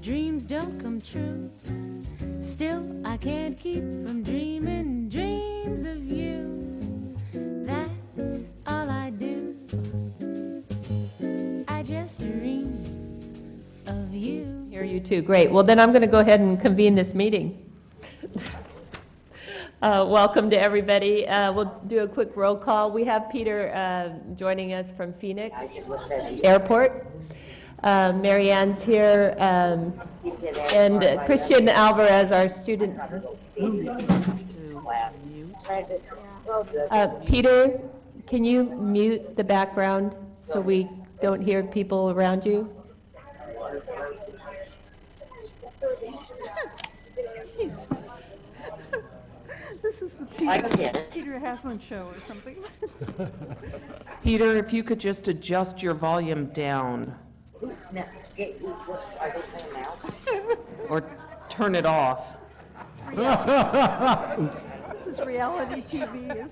Dreams don't come true. Still, I can't keep from dreaming dreams of you. That's all I do. I just dream of you. Hear you too. Great. Well, then I'm going to go ahead and convene this meeting. Welcome to everybody. We'll do a quick roll call. We have Peter joining us from Phoenix Airport. Mary Ann's here, and Christian Alvarez, our student. Peter, can you mute the background so we don't hear people around you? This is the Peter Haslund show or something. Peter, if you could just adjust your volume down. Or turn it off. This is reality TV.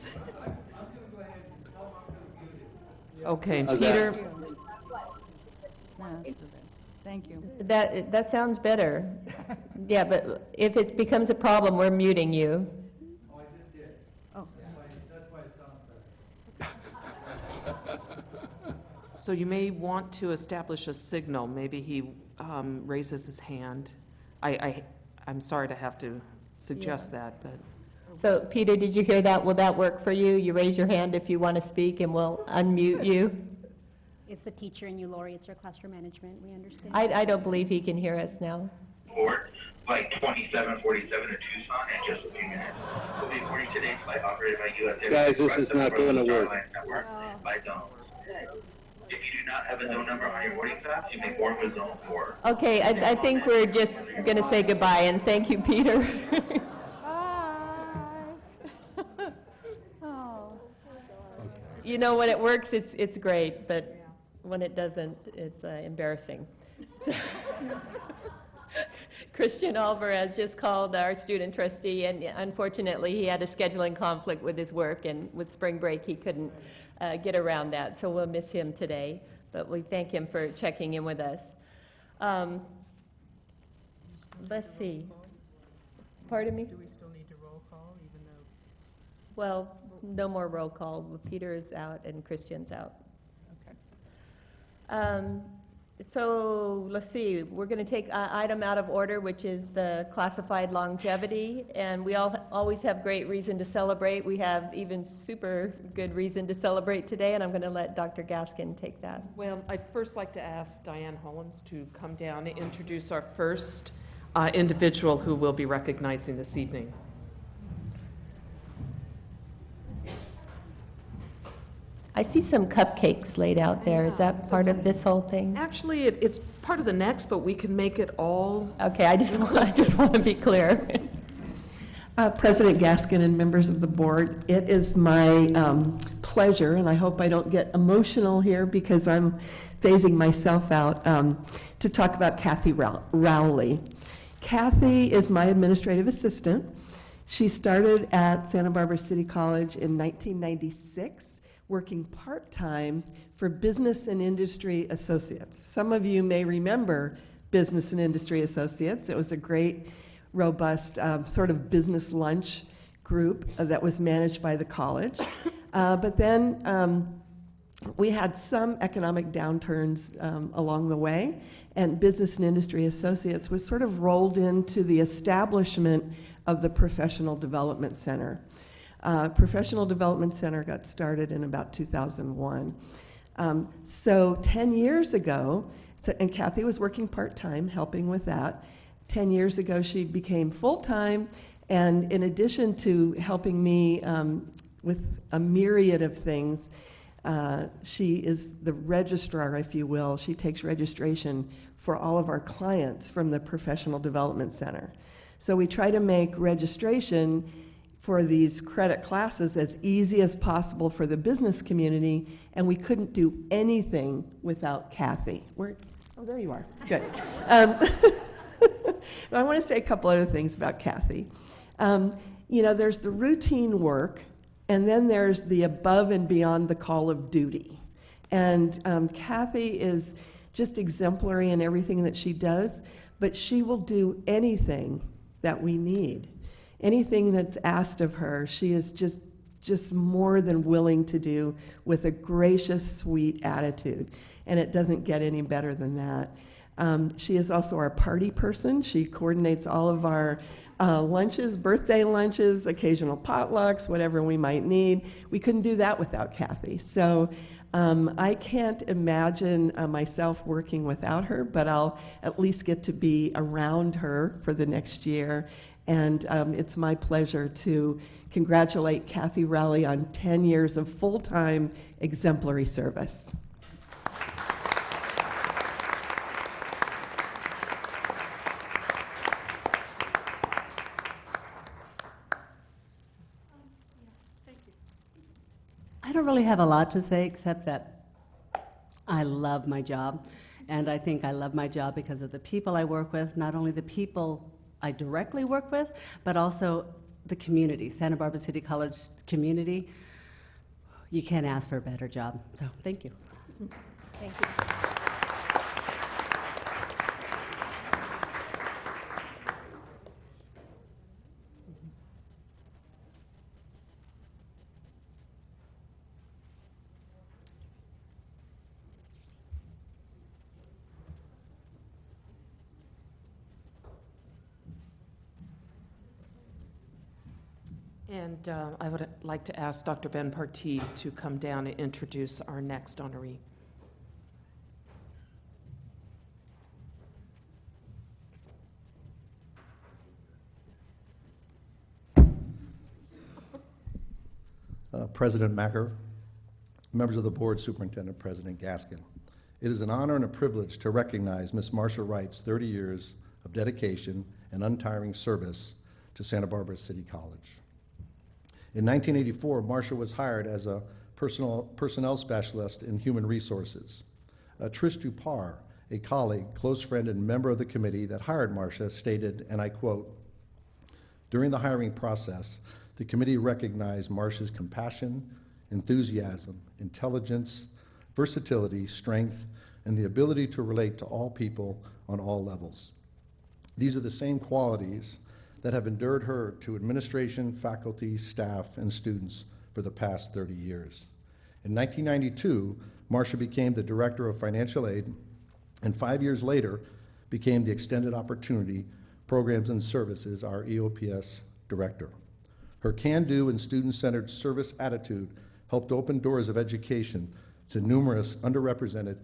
Okay, Peter, Thank you. That sounds better. Yeah, but if it becomes a problem, we're muting you. so you may want to establish a signal. Maybe he raises his hand. I'm sorry to have to suggest that, but. So, Peter, did you hear that? Will that work for you? You raise your hand if you want to speak, and we'll unmute you. It's the teacher and you, Lori. It's your classroom management. We understand. I don't believe he can hear us now. Board, flight 2747 to Tucson in just a few minutes. Will be boarding today's flight operated by US Air. Guys, this is not going to work. By zone. If you do not have a zone number on your boarding pass, you may board with zone 4. Okay, I think we're just going to say goodbye, and thank you, Peter. You know, when it works, it's great, but when it doesn't, it's embarrassing. So, Christian Alvarez just called our student trustee, and unfortunately, he had a scheduling conflict with his work, and with spring break, he couldn't get around that, so we'll miss him today, but we thank him for checking in with us. Let's see. Pardon me? Do we still need to roll call even though? Well, no more roll call. Peter is out and Christian's out. Okay. So let's see, we're going to take an item out of order, which is the classified longevity, and we always have great reason to celebrate. We have even super good reason to celebrate today, and I'm going to let Dr. Gaskin take that. Well, I'd first like to ask Diane Holmes to come down and introduce our first individual who will be recognizing this evening. I see some cupcakes laid out there. Is that part of this whole thing? Actually, it's part of the next, but we can make it all. Okay, I just want to be clear. President Gaskin and members of the board, it is my pleasure, and I hope I don't get emotional here because I'm phasing myself out, to talk about Kathy Rowley. Kathy is my administrative assistant. She started at Santa Barbara City College in 1996, working part-time for Business and Industry Associates. Some of you may remember Business and Industry Associates. It was a great, robust sort of business lunch group that was managed by the college. But then we had some economic downturns along the way, and Business and Industry Associates was sort of rolled into the establishment of the Professional Development Center. Professional Development Center got started in about 2001. So 10 years ago, and Kathy was working part-time, helping with that. 10 years ago, she became full-time, and in addition to helping me with a myriad of things, she is the registrar, if you will. She takes registration for all of our clients from the Professional Development Center. So we try to make registration for these credit classes as easy as possible for the business community, and we couldn't do anything without Kathy. Oh, there you are. Good. I want to say a couple other things about Kathy. You know, there's the routine work, and then there's the above and beyond the call of duty. And Kathy is just exemplary in everything that she does, but she will do anything that we need. Anything that's asked of her, she is just more than willing to do with a gracious, sweet attitude. And it doesn't get any better than that. She is also our party person. She coordinates all of our lunches, birthday lunches, occasional potlucks, whatever we might need. We couldn't do that without Kathy. So I can't imagine myself working without her, but I'll at least get to be around her for the next year. And it's my pleasure to congratulate Kathy Rowley on 10 years of full-time exemplary service. I don't really have a lot to say except that I love my job, and I think I love my job because of the people I work with, not only the people I directly work with, but also the community, Santa Barbara City College community. You can't ask for a better job, so thank you. Thank you. And I would like to ask Dr. Ben Partee to come down and introduce our next honoree. President Macker, members of the board, Superintendent President Gaskin. It is an honor and a privilege to recognize Ms. Marcia Wright's 30 years of dedication and untiring service to Santa Barbara City College. In 1984, Marcia was hired as a personnel specialist in human resources. Trish Dupar, a colleague, close friend, and member of the committee that hired Marcia, stated, and I quote, "During the hiring process, the committee recognized Marcia's compassion, enthusiasm, intelligence, versatility, strength, and the ability to relate to all people on all levels. These are the same qualities that have endeared her to administration, faculty, staff, and students for the past 30 years. In 1992, Marcia became the Director of Financial Aid, and 5 years later became the Extended Opportunity Programs and Services, our EOPS Director. Her can-do and student-centered service attitude helped open doors of education to numerous underrepresented,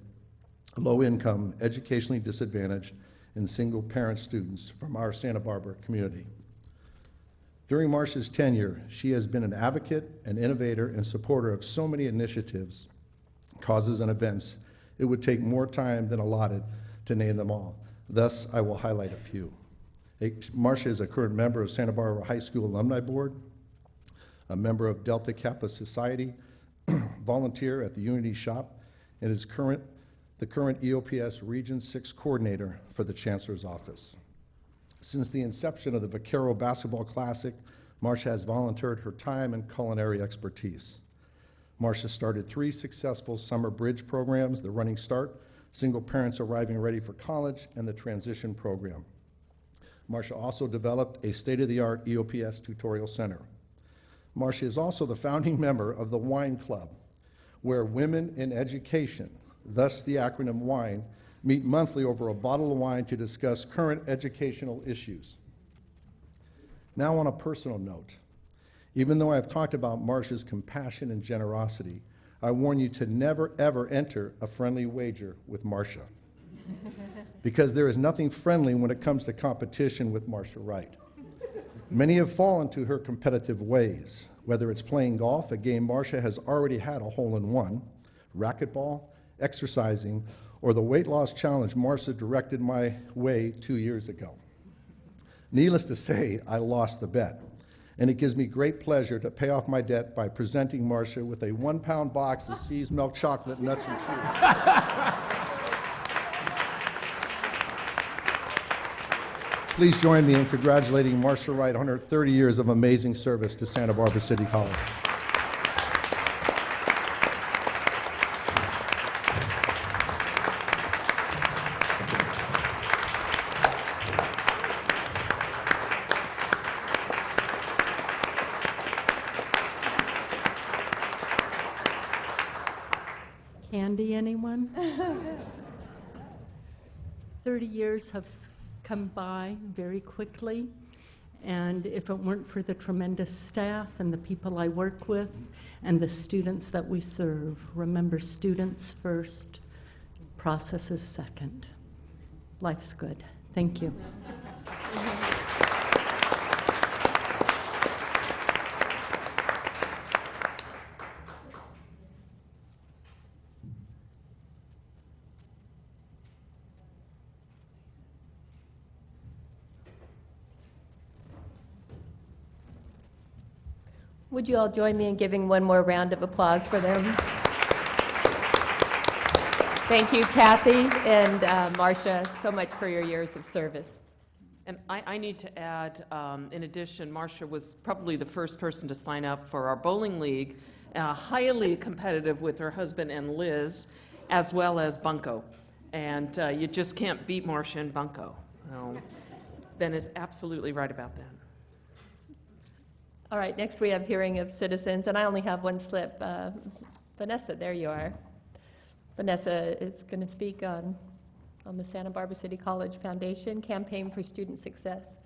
low-income, educationally disadvantaged, and single-parent students from our Santa Barbara community. During Marcia's tenure, she has been an advocate, an innovator, and supporter of so many initiatives, causes, and events, it would take more time than allotted to name them all. Thus, I will highlight a few. Marcia is a current member of Santa Barbara High School Alumni Board, a member of Delta Kappa Society, volunteer at the Unity Shop, and is the current EOPS Region 6 coordinator for the Chancellor's Office. Since the inception of the Vaquero Basketball Classic, Marcia has volunteered her time and culinary expertise. Marcia started 3 successful summer bridge programs, the Running Start, Single Parents Arriving Ready for College, and the Transition Program. Marcia also developed a state-of-the-art EOPS tutorial center. Marcia is also the founding member of the Wine Club, where women in education, thus the acronym WINE, meet monthly over a bottle of wine to discuss current educational issues. Now on a personal note, even though I've talked about Marcia's compassion and generosity, I warn you to never ever enter a friendly wager with Marcia. Because there is nothing friendly when it comes to competition with Marcia Wright. Many have fallen to her competitive ways, whether it's playing golf, a game Marcia has already had a hole-in-one, racquetball, exercising, or the weight loss challenge Marcia directed my way 2 years ago. Needless to say, I lost the bet, and it gives me great pleasure to pay off my debt by presenting Marcia with a 1-pound box of See's Milk Chocolate Nuts and Chews. Please join me in congratulating Marcia Wright on her 30 years of amazing service to Santa Barbara City College. candy, anyone? 30 years have come by very quickly, and if it weren't for the tremendous staff and the people I work with and the students that we serve, remember, students first, processes second. Life's good. Thank you. Would you all join me in giving one more round of applause for them? Thank you, Kathy and Marcia, so much for your years of service. And I need to add, in addition, Marcia was probably the first person to sign up for our bowling league, highly competitive with her husband and Liz, as well as Bunko. And you just can't beat Marcia and Bunko. Ben is absolutely right about that. All right, next we have hearing of citizens, and I only have one slip. Vanessa, there you are. Vanessa is going to speak on the Santa Barbara City College Foundation Campaign for Student Success.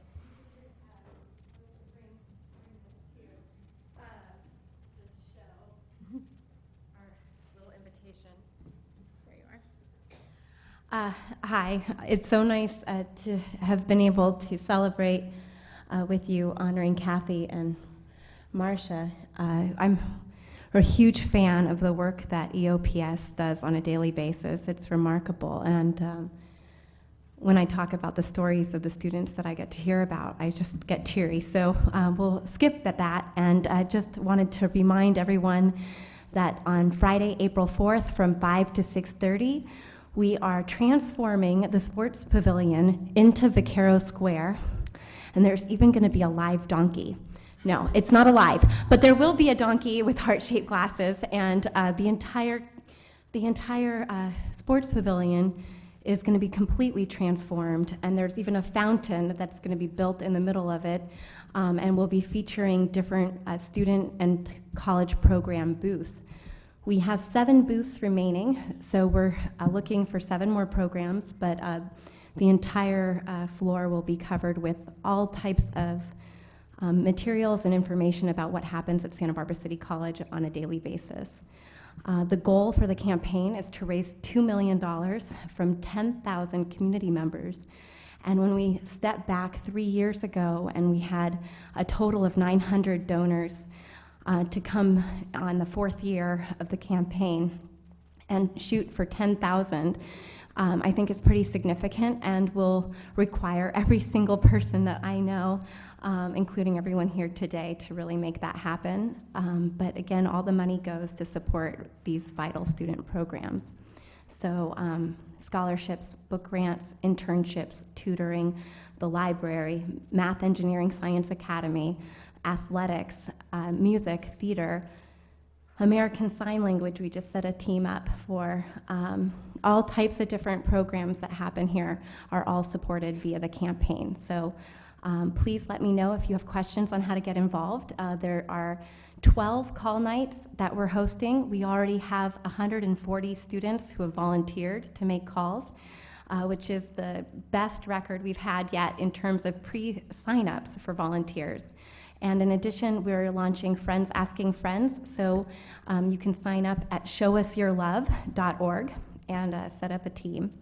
Hi, it's so nice to have been able to celebrate with you honoring Kathy and Marcia. I'm a huge fan of the work that EOPS does on a daily basis. It's remarkable, and when I talk about the stories of the students that I get to hear about, I just get teary. So we'll skip at that, and I just wanted to remind everyone that on Friday, April 4th, from 5 to 6:30, we are transforming the sports pavilion into Vaquero Square, and there's even going to be a live donkey. No, it's not alive, but there will be a donkey with heart-shaped glasses, and the entire sports pavilion is going to be completely transformed, and there's even a fountain that's going to be built in the middle of it, and we'll be featuring different student and college program booths. We have 7 booths remaining, so we're looking for 7 more programs, but the entire floor will be covered with all types of materials and information about what happens at Santa Barbara City College on a daily basis. The goal for the campaign is to raise $2 million from 10,000 community members. And when we stepped back 3 years ago and we had a total of 900 donors to come on the 4th year of the campaign and shoot for 10,000, I think it's pretty significant and will require every single person that I know, including everyone here today, to really make that happen. But again, all the money goes to support these vital student programs. So scholarships, book grants, internships, tutoring, the library, math, engineering, science academy, athletics, music, theater, American Sign Language. We just set a team up for all types of different programs that happen here are all supported via the campaign. So please let me know if you have questions on how to get involved. There are 12 call nights that we're hosting. We already have 140 students who have volunteered to make calls, which is the best record we've had yet in terms of pre-signups for volunteers. And in addition, we're launching Friends Asking Friends, so you can sign up at showusyourlove.org and set up a team.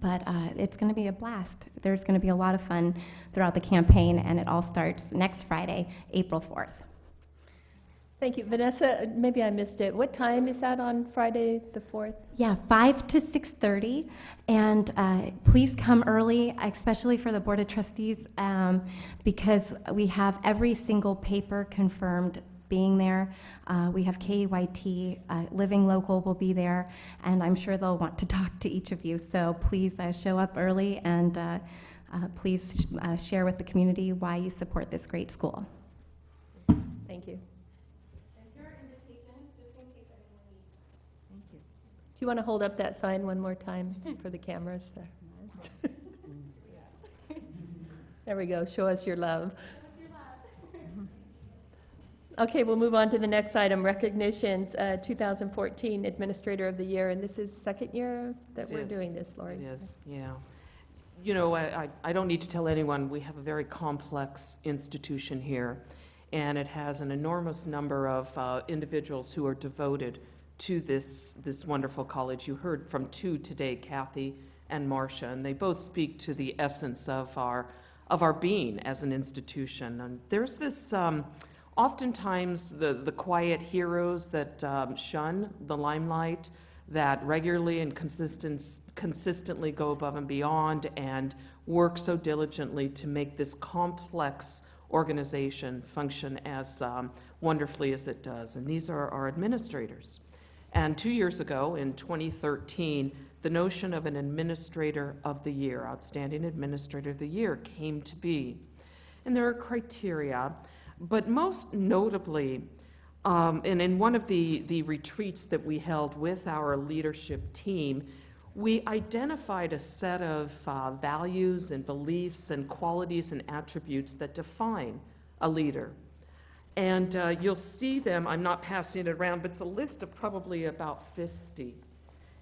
But it's going to be a blast. There's going to be a lot of fun throughout the campaign, and it all starts next Friday, April 4th. Thank you. Vanessa, maybe I missed it. What time is that on Friday the 4th? Yeah, 5 to 6:30, and please come early, especially for the Board of Trustees, because we have every single paper confirmed being there. We have KYT, Living Local will be there, and I'm sure they'll want to talk to each of you. So please show up early, and please share with the community why you support this great school. Thank you. Do you want to hold up that sign one more time for the cameras? There we go. Show us your love. Okay, we'll move on to the next item, recognitions, 2014 Administrator of the Year, and this is second year that It we're is. doing this, Lori. It is, yeah. You know, I don't need to tell anyone, we have a very complex institution here, and it has an enormous number of individuals who are devoted to this wonderful college. You heard from two today, Kathy and Marcia, and they both speak to the essence of our being as an institution. And there's this, oftentimes, the quiet heroes that shun the limelight, that regularly and consistently go above and beyond and work so diligently to make this complex organization function as wonderfully as it does. And these are our administrators. And 2 years ago, in 2013, the notion of an Administrator of the Year, Outstanding Administrator of the Year, came to be. And there are criteria, but most notably, and in one of the retreats that we held with our leadership team, we identified a set of values and beliefs and qualities and attributes that define a leader. And you'll see them, I'm not passing it around, but it's a list of probably about 50.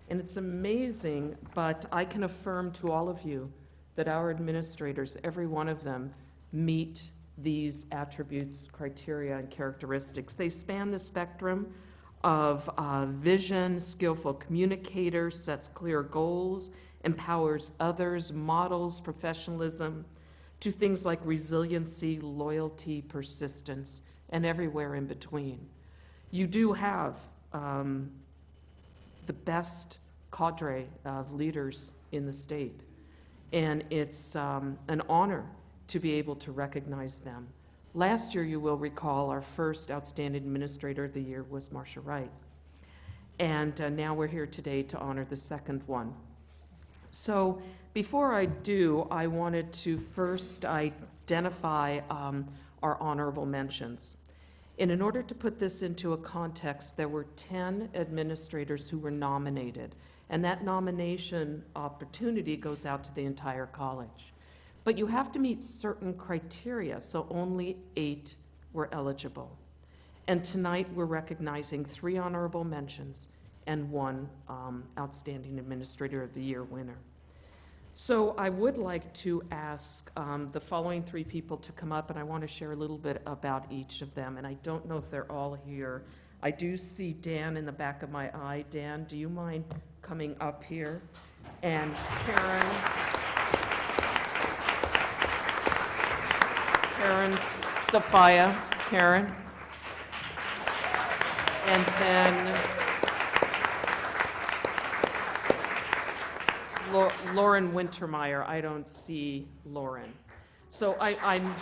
And it's amazing, but I can affirm to all of you that our administrators, every one of them, meet these attributes, criteria, and characteristics. They span the spectrum of vision, skillful communicator, sets clear goals, empowers others, models professionalism, to things like resiliency, loyalty, persistence, and everywhere in between. You do have the best cadre of leaders in the state, and it's an honor to be able to recognize them. Last year, you will recall, our first Outstanding Administrator of the Year was Marcia Wright. And now we're here today to honor the second one. So before I do, I wanted to first identify our honorable mentions. And in order to put this into a context, there were 10 administrators who were nominated. And that nomination opportunity goes out to the entire college. But you have to meet certain criteria, so only 8 were eligible. And tonight, we're recognizing 3 honorable mentions and 1 Outstanding Administrator of the Year winner. So I would like to ask the following 3 people to come up, and I want to share a little bit about each of them. And I don't know if they're all here. I do see Dan in the back of my eye. Dan, do you mind coming up here? And Karen Sophia, Karen. And then Lauren Wintermeyer. I don't see Lauren. So I'm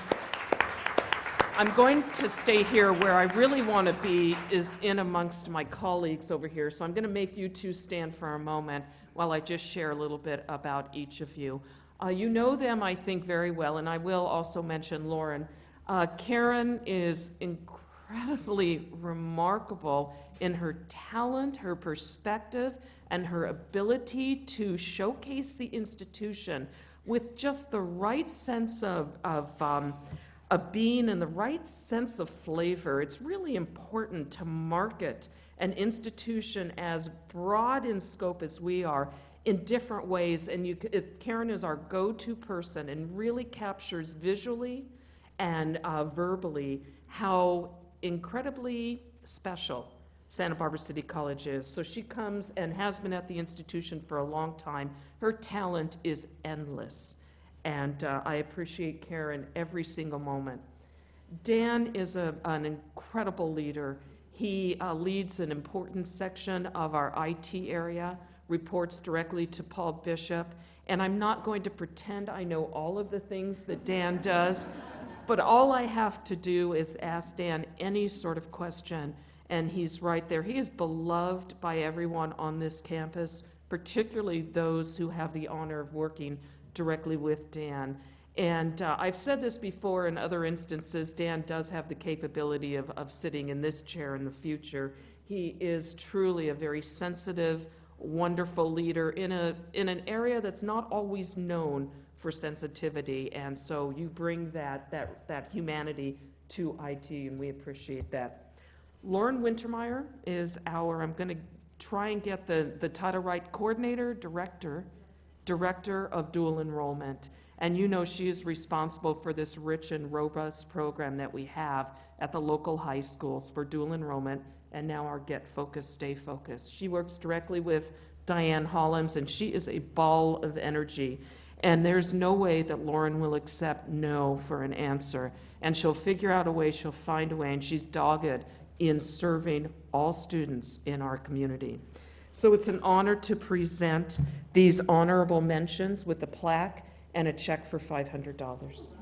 going to stay here. Where I really want to be is in amongst my colleagues over here. So I'm going to make you two stand for a moment while I just share a little bit about each of you. You know them, I think, very well, and I will also mention Lauren. Karen is incredibly remarkable in her talent, her perspective, and her ability to showcase the institution with just the right sense of being and the right sense of flavor. It's really important to market an institution as broad in scope as we are in different ways, and Karen is our go-to person and really captures visually and verbally how incredibly special Santa Barbara City College is. So she comes and has been at the institution for a long time. Her talent is endless, and I appreciate Karen every single moment. Dan is an incredible leader. He leads an important section of our IT area, reports directly to Paul Bishop, and I'm not going to pretend I know all of the things that Dan does, but all I have to do is ask Dan any sort of question, and he's right there. He is beloved by everyone on this campus, particularly those who have the honor of working directly with Dan. And I've said this before in other instances, Dan does have the capability of sitting in this chair in the future. He is truly a very sensitive, wonderful leader in an area that's not always known for sensitivity, and so you bring that humanity to IT, and we appreciate that. Lauren Wintermeyer is I'm going to try and get the title right, Coordinator, Director of Dual Enrollment. And you know she is responsible for this rich and robust program that we have at the local high schools for dual enrollment, and now our Get Focused, Stay Focused. She works directly with Diane Hollins, and she is a ball of energy. And there's no way that Lauren will accept no for an answer. And she'll figure out a way, she'll find a way, and she's dogged in serving all students in our community. So it's an honor to present these honorable mentions with a plaque and a check for $500.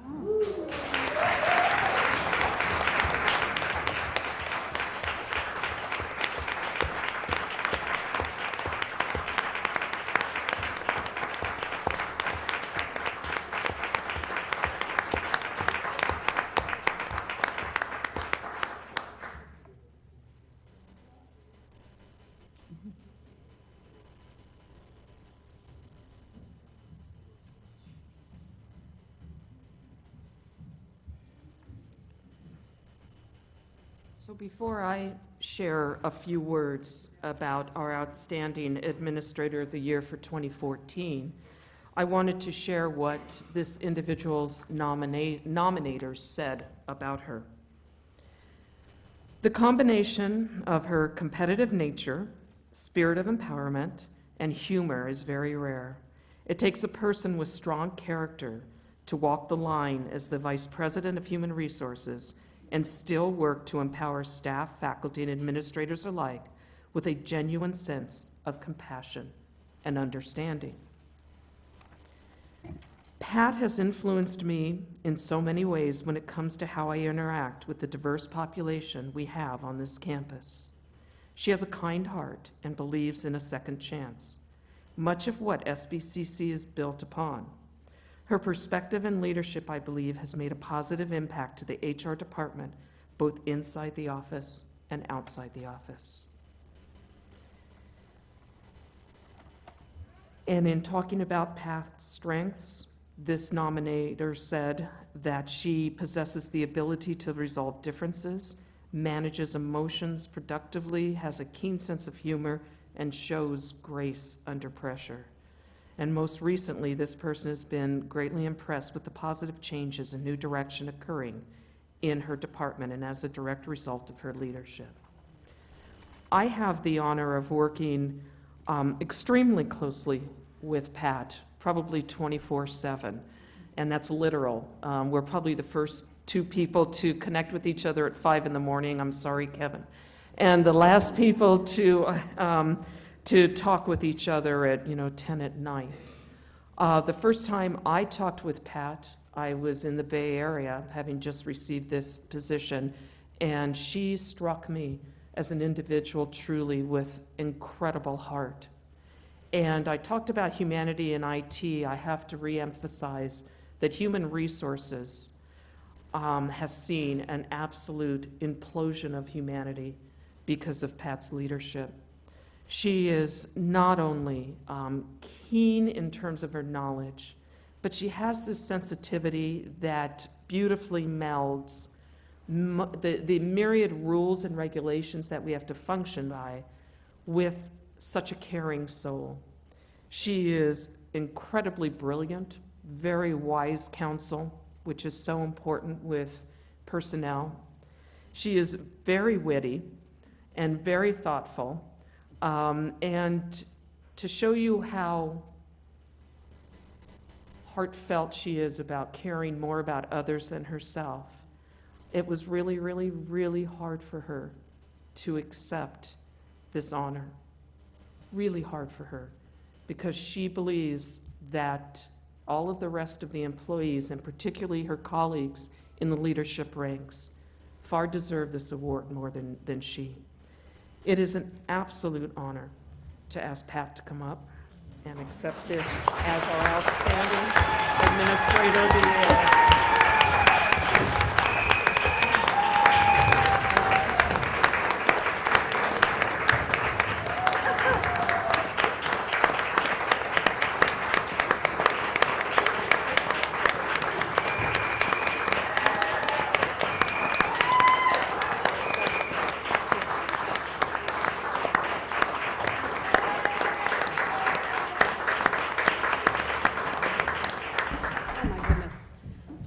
So before I share a few words about our outstanding Administrator of the Year for 2014, I wanted to share what this individual's nominators said about her. The combination of her competitive nature, spirit of empowerment, and humor is very rare. It takes a person with strong character to walk the line as the Vice President of Human Resources and still work to empower staff, faculty, and administrators alike with a genuine sense of compassion and understanding. Pat has influenced me in so many ways when it comes to how I interact with the diverse population we have on this campus. She has a kind heart and believes in a second chance, much of what SBCC is built upon. Her perspective and leadership, I believe, has made a positive impact to the HR department, both inside the office and outside the office. And in talking about Pat's strengths, this nominator said that she possesses the ability to resolve differences, manages emotions productively, has a keen sense of humor, and shows grace under pressure. And most recently, this person has been greatly impressed with the positive changes and new direction occurring in her department and as a direct result of her leadership. I have the honor of working extremely closely with Pat, probably 24/7, and that's literal. We're probably the first two people to connect with each other at 5 in the morning. I'm sorry, Kevin. And the last people to talk with each other at 10 at night. The first time I talked with Pat, I was in the Bay Area, having just received this position, and she struck me as an individual truly with incredible heart. And I talked about humanity in IT. I have to reemphasize that human resources has seen an absolute implosion of humanity because of Pat's leadership. She is not only keen in terms of her knowledge, but she has this sensitivity that beautifully melds the myriad rules and regulations that we have to function by with such a caring soul. She is incredibly brilliant, very wise counsel, which is so important with personnel. She is very witty and very thoughtful. And to show you how heartfelt she is about caring more about others than herself, it was really, really, really hard for her to accept this honor. Really hard for her, because she believes that all of the rest of the employees, and particularly her colleagues in the leadership ranks, far deserve this award more than she. It is an absolute honor to ask Pat to come up and accept this as our outstanding Administrator of the Year.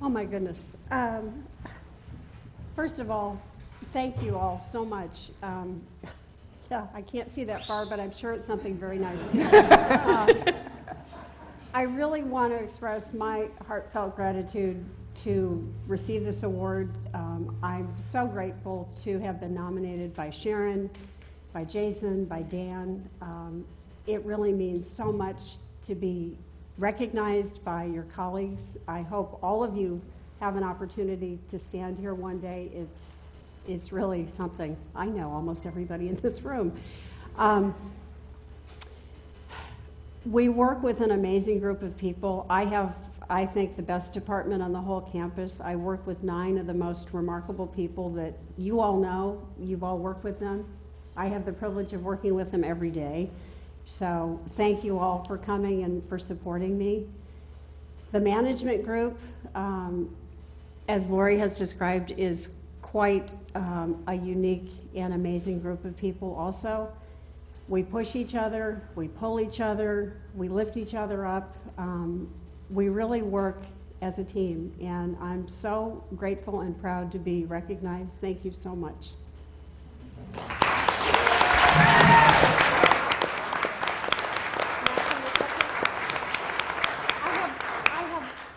Oh, my goodness. First of all, thank you all so much. Yeah, I can't see that far, but I'm sure it's something very nice. I really want to express my heartfelt gratitude to receive this award. I'm so grateful to have been nominated by Sharon, by Jason, by Dan. It really means so much to be recognized by your colleagues. I hope all of you have an opportunity to stand here one day. It's really something. I know almost everybody in this room. We work with an amazing group of people. I think, the best department on the whole campus. I work with 9 of the most remarkable people that you all know. You've all worked with them. I have the privilege of working with them every day. So thank you all for coming and for supporting me. The management group, as Lori has described, is quite a unique and amazing group of people also. We push each other, we pull each other, we lift each other up. We really work as a team, and I'm so grateful and proud to be recognized. Thank you so much.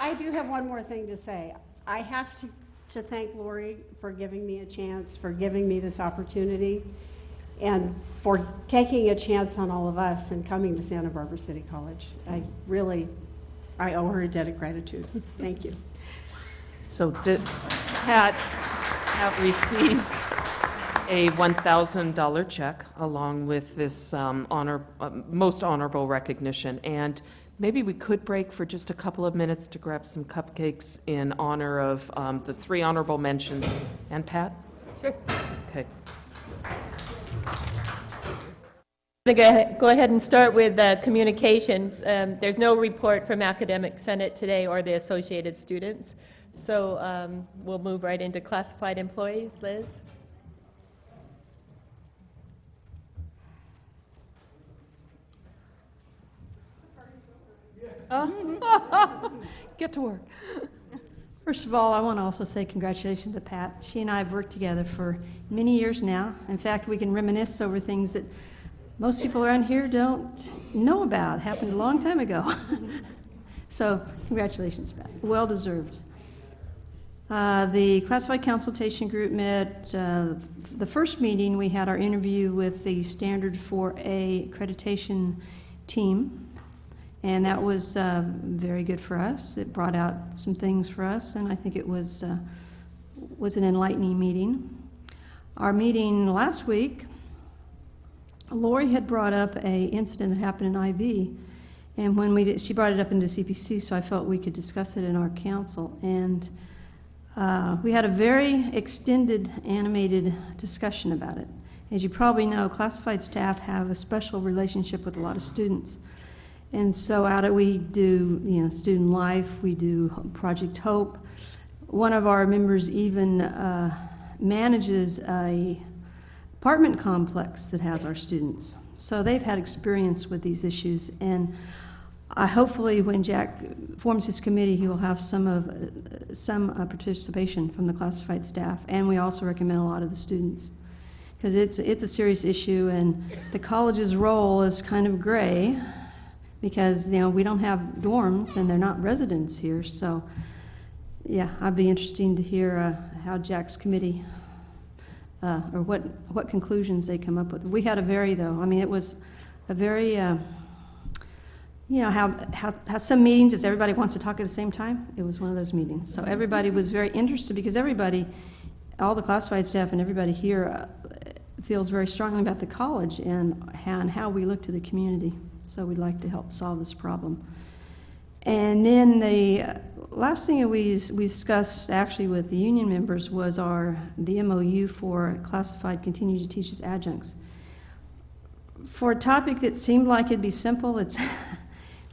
I do have one more thing to say. I have to thank Lori for giving me a chance, for giving me this opportunity, and for taking a chance on all of us and coming to Santa Barbara City College. I owe her a debt of gratitude. Thank you. So Pat receives a $1,000 check along with this most honorable recognition. And maybe we could break for just a couple of minutes to grab some cupcakes in honor of the 3 honorable mentions. And Pat? Sure. Okay. I'm going to go ahead and start with communications. There's no report from Academic Senate today or the Associated Students, so we'll move right into classified employees. Liz? Get to work. First of all, I want to also say congratulations to Pat. She and I have worked together for many years now. In fact, we can reminisce over things that most people around here don't know about. Happened a long time ago. So congratulations, Pat. Well deserved. The classified consultation group met. The first meeting, we had our interview with the Standard 4A accreditation team, and that was very good for us. It brought out some things for us, and I think it was an enlightening meeting. Our meeting last week, Lori had brought up an incident that happened in IV, and when she brought it up into CPC, so I felt we could discuss it in our council. And we had a very extended, animated discussion about it. As you probably know, classified staff have a special relationship with a lot of students. And so we do, Student Life, we do Project Hope. One of our members even manages a apartment complex that has our students. So they've had experience with these issues, and hopefully when Jack forms his committee, he will have some participation from the classified staff, and we also recommend a lot of the students, because it's a serious issue, and the college's role is kind of gray, because we don't have dorms and they're not residents here. So yeah, I'd be interested to hear how Jack's committee or what conclusions they come up with. We had it was a very, how some meetings is everybody wants to talk at the same time. It was one of those meetings. So everybody was very interested, because all the classified staff and everybody here feels very strongly about the college and how we look to the community. So we'd like to help solve this problem. And then the last thing that we discussed actually with the union members was the MOU for classified continue to teach as adjuncts. For a topic that seemed like it'd be simple, it's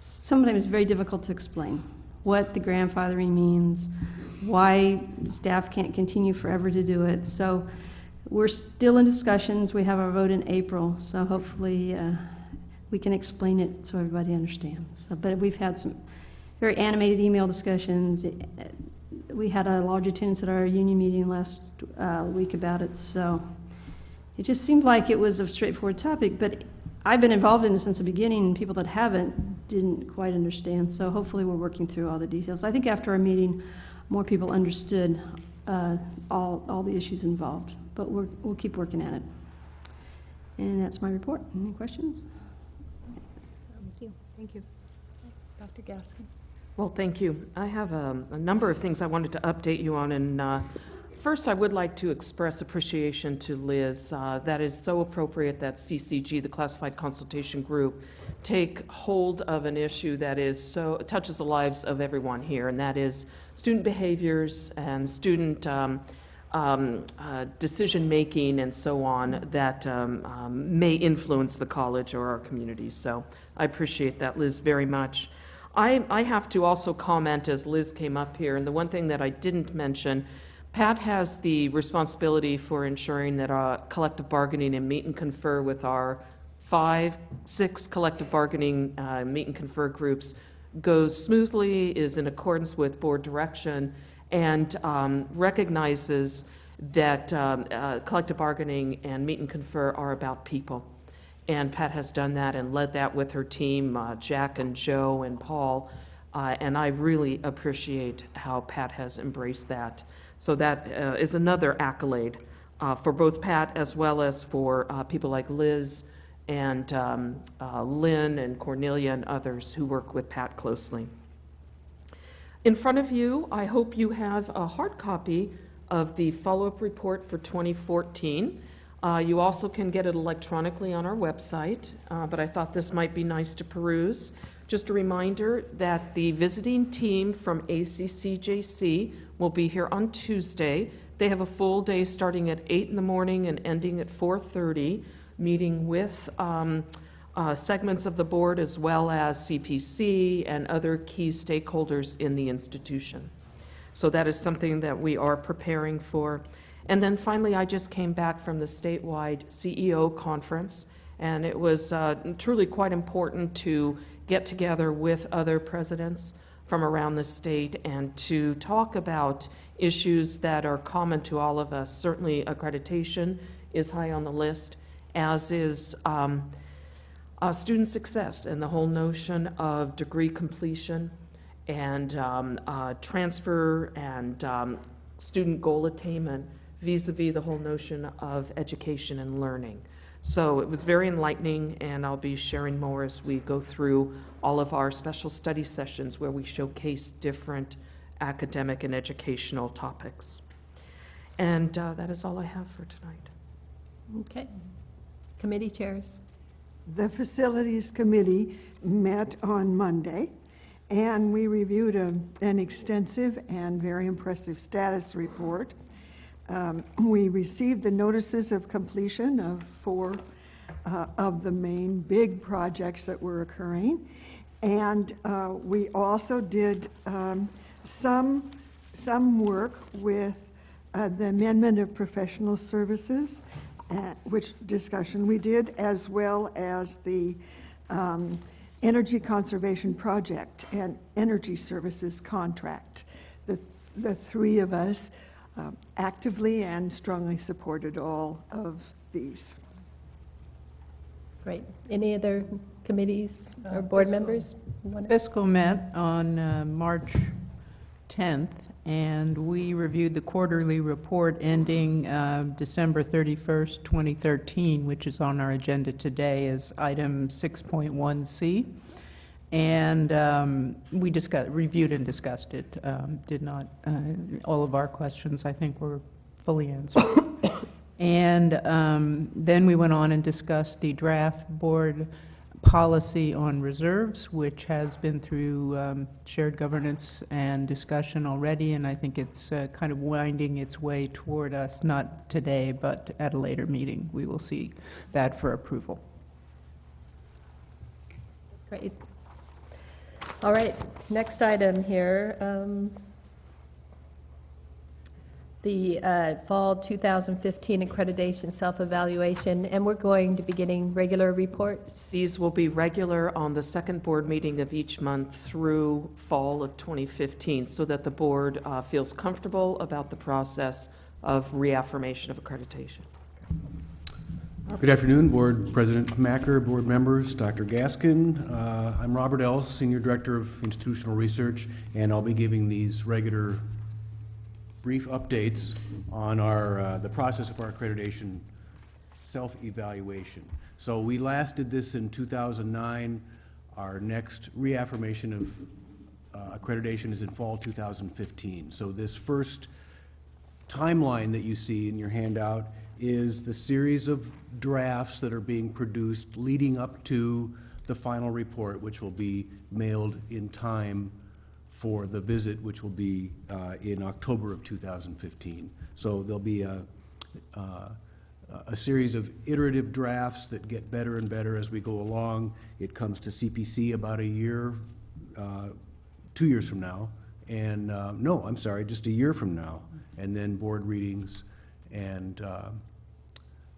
sometimes very difficult to explain what the grandfathering means, why staff can't continue forever to do it. So we're still in discussions. We have our vote in April, so hopefully we can explain it so everybody understands. But we've had some very animated email discussions. we had a large attendance at our union meeting last week about it, so it just seemed like it was a straightforward topic, but I've been involved in it since the beginning, and people that haven't didn't quite understand, so hopefully we're working through all the details. I think after our meeting, more people understood all the issues involved, but we'll keep working at it. And that's my report. Any questions? Thank you. Thank you. Dr. Gaskin? Well, thank you. I have a number of things I wanted to update you on, and first I would like to express appreciation to Liz. That is so appropriate that CCG, the Classified Consultation Group, take hold of an issue that touches the lives of everyone here, and that is student behaviors and student decision-making and so on that may influence the college or our community. So I appreciate that, Liz, very much. I have to also comment as Liz came up here, and the one thing that I didn't mention, Pat has the responsibility for ensuring that collective bargaining and meet and confer with our 5-6 collective bargaining meet and confer groups goes smoothly, is in accordance with board direction, and recognizes that collective bargaining and meet and confer are about people. And Pat has done that and led that with her team, Jack and Joe and Paul, and I really appreciate how Pat has embraced that. So that is another accolade for both Pat as well as for people like Liz and Lynn and Cornelia and others who work with Pat closely. In front of you, I hope you have a hard copy of the follow-up report for 2014. You also can get it electronically on our website, but I thought this might be nice to peruse. Just a reminder that the visiting team from ACCJC will be here on Tuesday. They have a full day starting at 8 in the morning and ending at 4:30, meeting with segments of the board as well as CPC and other key stakeholders in the institution. So that is something that we are preparing for. And then finally, I just came back from the statewide CEO conference, and it was truly quite important to get together with other presidents from around the state and to talk about issues that are common to all of us. Certainly accreditation is high on the list, as is student success and the whole notion of degree completion and transfer and student goal attainment vis-a-vis the whole notion of education and learning. So it was very enlightening, and I'll be sharing more as we go through all of our special study sessions where we showcase different academic and educational topics. And that is all I have for tonight. Okay. Committee chairs. The Facilities Committee met on Monday, and we reviewed an extensive and very impressive status report. We received the notices of completion of 4 of the main big projects that were occurring, and we also did some work with the amendment of professional services, which discussion we did, as well as the energy conservation project and energy services contract. The 3 of us actively and strongly supported all of these. Great. Any other committees or board members? Fiscal met on March 10th, and we reviewed the quarterly report ending December 31st, 2013, which is on our agenda today as item 6.1C. And we reviewed and discussed it. Did not, all of our questions, I think, were fully answered. And then we went on and discussed the draft board policy on reserves, which has been through shared governance and discussion already, and I think it's kind of winding its way toward us, not today, but at a later meeting. We will see that for approval. Great. All right, next item here. the fall 2015 accreditation self-evaluation, and we're going to be getting regular reports. These will be regular on the second board meeting of each month through fall of 2015, so that the board feels comfortable about the process of reaffirmation of accreditation. Good afternoon, Board President Macker, board members, Dr. Gaskin. I'm Robert Ells, Senior Director of Institutional Research, and I'll be giving these regular brief updates on the process of our accreditation self-evaluation. So we last did this in 2009. Our next reaffirmation of accreditation is in fall 2015. So this first timeline that you see in your handout is the series of drafts that are being produced leading up to the final report, which will be mailed in time for the visit, which will be in October of 2015. So there'll be a series of iterative drafts that get better and better as we go along. It comes to CPC about a year, 2 years from now, and no, I'm sorry, just a year from now, and then board readings, and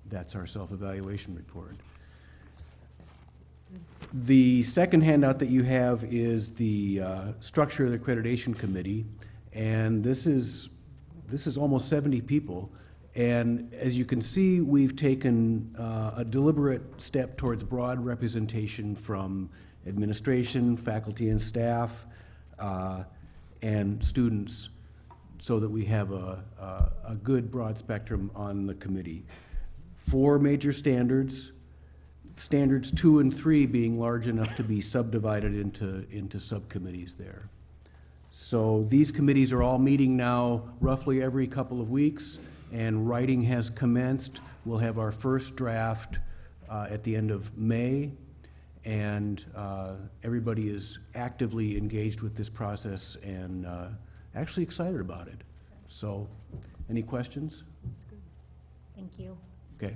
that's our self-evaluation report. The second handout that you have is the structure of the accreditation committee, and this is almost 70 people. And as you can see, we've taken a deliberate step towards broad representation from administration, faculty and staff, and students, so that we have a good broad spectrum on the committee. 4 major standards, standards 2 and 3 being large enough to be subdivided into subcommittees there. So these committees are all meeting now roughly every couple of weeks, and writing has commenced. We'll have our first draft at the end of May, and everybody is actively engaged with this process and actually excited about it. So, any questions? Thank you. Okay.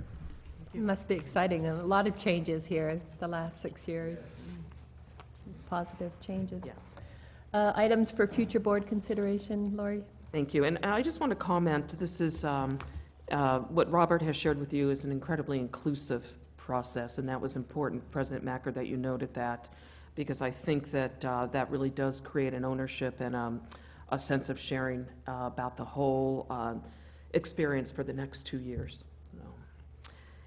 It must be exciting, and a lot of changes here the last 6 years. Positive changes. Yeah. Items for future board consideration, Lori? Thank you. And I just want to comment, this is, what Robert has shared with you is an incredibly inclusive process, and that was important, President Macker, that you noted that, because I think that that really does create an ownership and a sense of sharing about the whole experience for the next 2 years.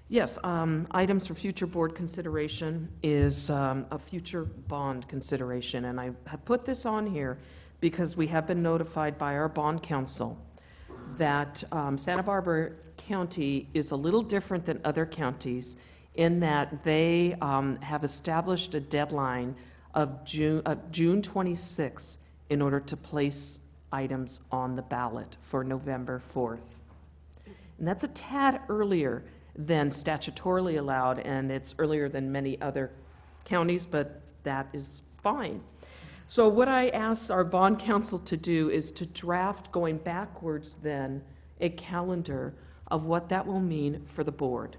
Yes, items for future board consideration is a future bond consideration, and I have put this on here because we have been notified by our bond counsel that Santa Barbara County is a little different than other counties in that they have established a deadline of June 26 in order to place items on the ballot for November 4th. And that's a tad earlier than statutorily allowed, and it's earlier than many other counties, but that is fine. So what I asked our bond counsel to do is to draft, going backwards then, a calendar of what that will mean for the board.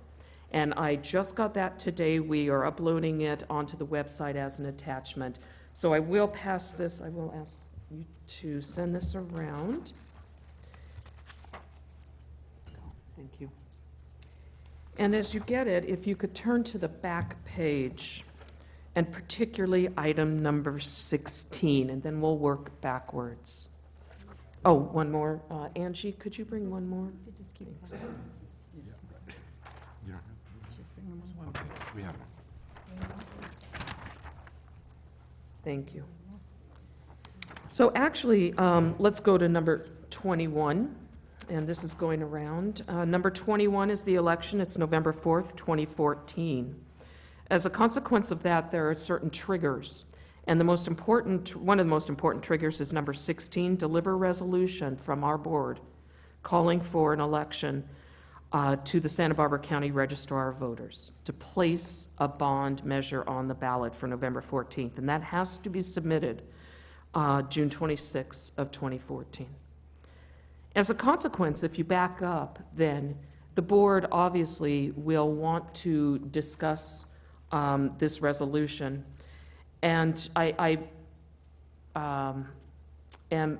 And I just got that today. We are uploading it onto the website as an attachment. So I will pass this, I will ask you to send this around. Thank you. And as you get it, if you could turn to the back page, and particularly item number 16, and then we'll work backwards. Oh, one more. Angie, could you bring one more? Thanks. Thank you. So actually, let's go to number 21. And this is going around. Number 21 is the election. It's November 4th, 2014. As a consequence of that, there are certain triggers. And one of the most important triggers is number 16, deliver resolution from our board calling for an election to the Santa Barbara County Registrar of Voters to place a bond measure on the ballot for November 14th. And that has to be submitted June 26th of 2014. As a consequence, if you back up, then the board obviously will want to discuss this resolution. And am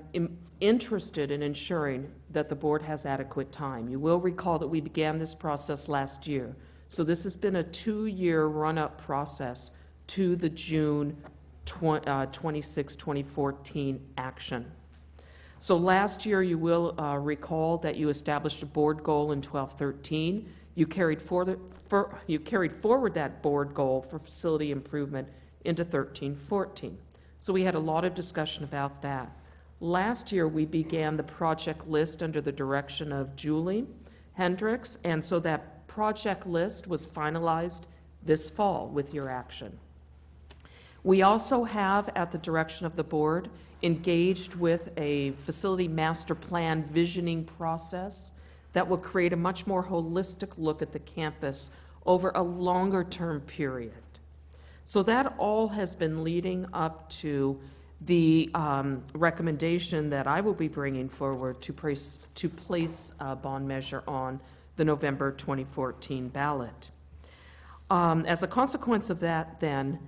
interested in ensuring that the board has adequate time. You will recall that we began this process last year. So this has been a 2-year run-up process to the June 26, 2014 action. So last year, you will recall that you established a board goal in 12-13. You carried forward that board goal for facility improvement into 13-14. So we had a lot of discussion about that. Last year, we began the project list under the direction of Julie Hendricks, and so that project list was finalized this fall with your action. We also have, at the direction of the board, engaged with a facility master plan visioning process that will create a much more holistic look at the campus over a longer term period. So that all has been leading up to the recommendation that I will be bringing forward to place a bond measure on the November 2014 ballot. As a consequence of that, then,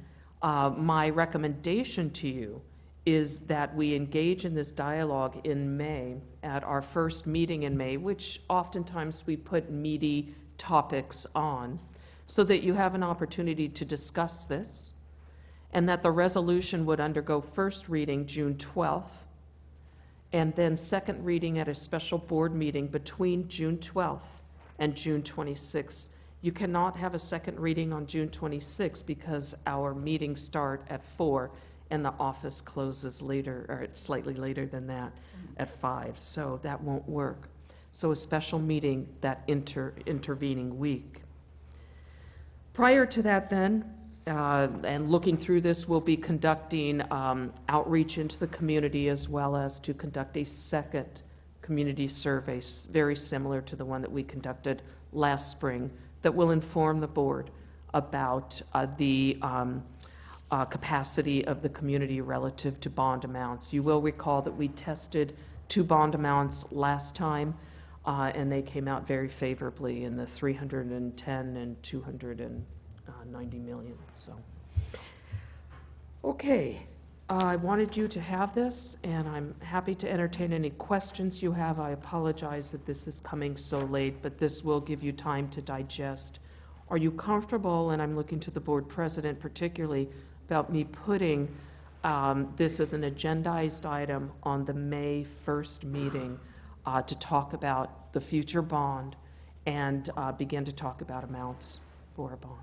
my recommendation to you is that we engage in this dialogue in May at our first meeting in May, which oftentimes we put meaty topics on, so that you have an opportunity to discuss this, and that the resolution would undergo first reading June 12th, and then second reading at a special board meeting between June 12th and June 26th. You cannot have a second reading on June 26th because our meetings start at 4 and the office closes later, or it's slightly later than that, at 5, so that won't work. So a special meeting that intervening week. Prior to that then, and looking through this, we'll be conducting outreach into the community as well as to conduct a second community survey, very similar to the one that we conducted last spring, that will inform the board about the capacity of the community relative to bond amounts. You will recall that we tested 2 bond amounts last time, and they came out very favorably in the 310 and 290 million. So, okay, I wanted you to have this, and I'm happy to entertain any questions you have. I apologize that this is coming so late, but this will give you time to digest. Are you comfortable, and I'm looking to the board president particularly, about me putting this as an agendized item on the May 1st meeting to talk about the future bond and begin to talk about amounts for a bond?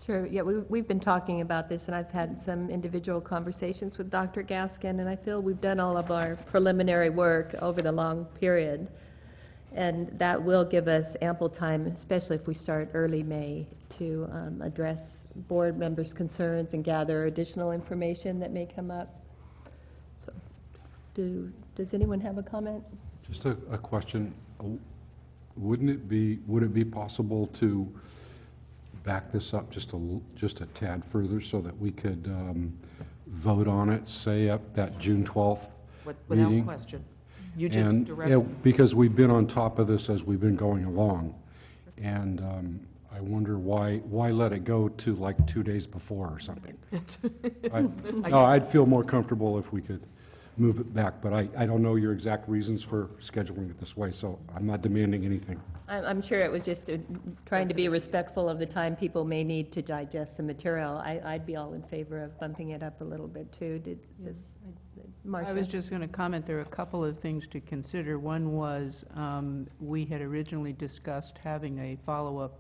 Sure, yeah, we've been talking about this, and I've had some individual conversations with Dr. Gaskin, and I feel we've done all of our preliminary work over the long period, and that will give us ample time, especially if we start early May, to address board members' concerns and gather additional information that may come up. So, does anyone have a comment? Just a question. Would it be possible to back this up just a tad further so that we could vote on it, say up that June 12th Without meeting? question. You just And direct. because we've been on top of this as we've been going along, and I wonder why let it go to like 2 days before or something. No, I'd feel more comfortable if we could move it back, but I don't know your exact reasons for scheduling it this way, so I'm not demanding anything. I'm sure it was just trying to be respectful of the time people may need to digest the material. I'd be all in favor of bumping it up a little bit too. Marcia? I was just going to comment, there are a couple of things to consider. One was, we had originally discussed having a follow-up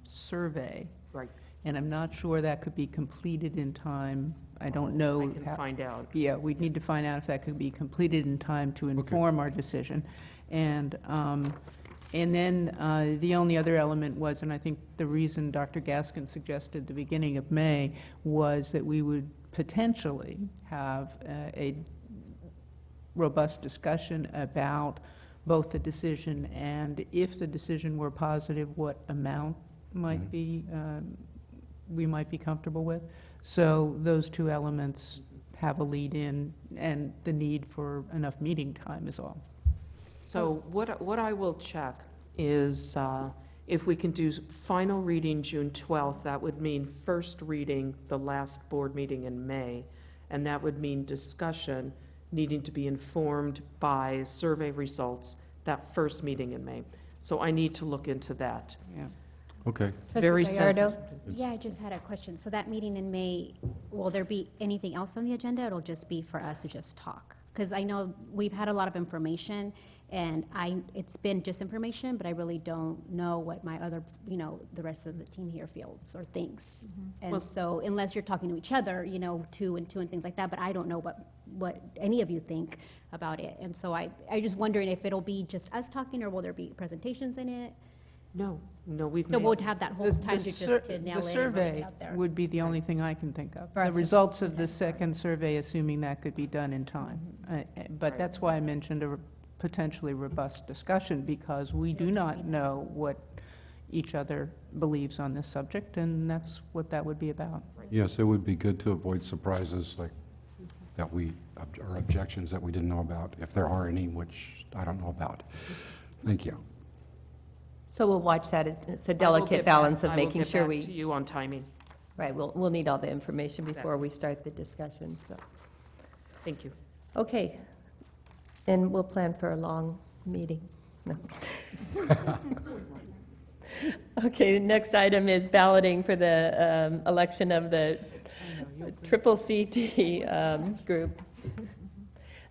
survey. Right. And I'm not sure that could be completed in time. I don't know. I can find out. Yeah, we'd need to find out if that could be completed in time to inform our decision. And then the only other element was, and I think the reason Dr. Gaskin suggested the beginning of May was that we would potentially have a robust discussion about both the decision and, if the decision were positive, what amount might be we might be comfortable with. So those two elements have a lead in, and the need for enough meeting time is all. So what I will check is if we can do final reading June 12th, that would mean first reading the last board meeting in May, and that would mean discussion needing to be informed by survey results that first meeting in May. So I need to look into that. Yeah. Okay. It's very sensitive. Yeah, I just had a question. So that meeting in May, will there be anything else on the agenda? It'll just be for us to just talk? Because I know we've had a lot of information, and it's been just information, but I really don't know what my other, the rest of the team here feels or thinks. And Well, so unless you're talking to each other, two and things like that, but I don't know what any of you think about it. And so I just wondering if it'll be just us talking, or will there be presentations in it? No, we've So made. we'll have that whole time to nail it The and run it survey out there. would be the only thing I can think of. For us The to- results of the second survey, assuming that could be done in time. But Right. that's why I mentioned a potentially robust discussion, because we do not know what each other believes on this subject, and that's what that would be about. Yes, it would be good to avoid surprises like that or objections that we didn't know about, if there are any, which I don't know about. Thank you. So we'll watch that. It's a I will delicate get back- balance of I will making get sure back we, to you on timing. right, we'll need all the information before we start the discussion, so. Thank you. Okay, and we'll plan for a long meeting. No. Okay, the next item is balloting for the election of the triple CT group.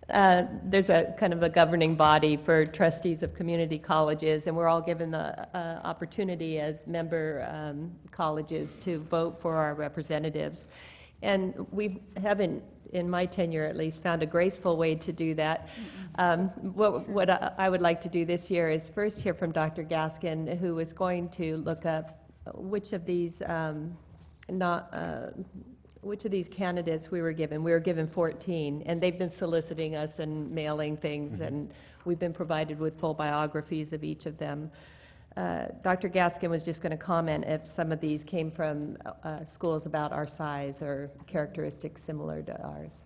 There's a kind of a governing body for trustees of community colleges, and we're all given the opportunity as member colleges to vote for our representatives. And we haven't, in my tenure at least, found a graceful way to do that. What I would like to do this year is first hear from Dr. Gaskin, who is going to look up which of these which of these candidates we were given. We were given 14, and they've been soliciting us and mailing things, and we've been provided with full biographies of each of them. Dr. Gaskin was just going to comment if some of these came from schools about our size or characteristics similar to ours.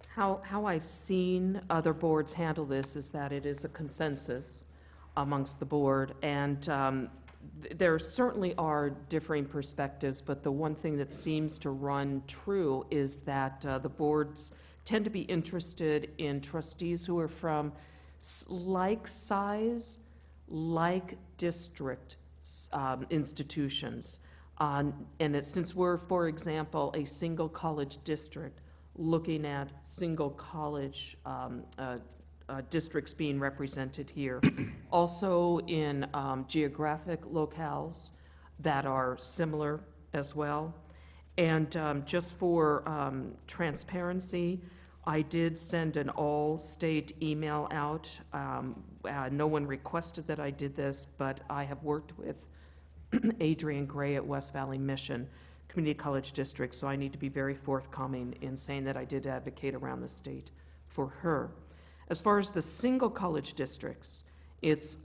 How I've seen other boards handle this is that it is a consensus amongst the board, and there certainly are differing perspectives, but the one thing that seems to run true is that the boards tend to be interested in trustees who are from like size, like district institutions. Since we're, for example, a single college district, looking at single college districts being represented here. Also in geographic locales that are similar as well. And just for transparency, I did send an all-state email out. No one requested that I did this, but I have worked with Adrienne Gray at West Valley Mission Community College District, so I need to be very forthcoming in saying that I did advocate around the state for her. As far as the single college districts, it's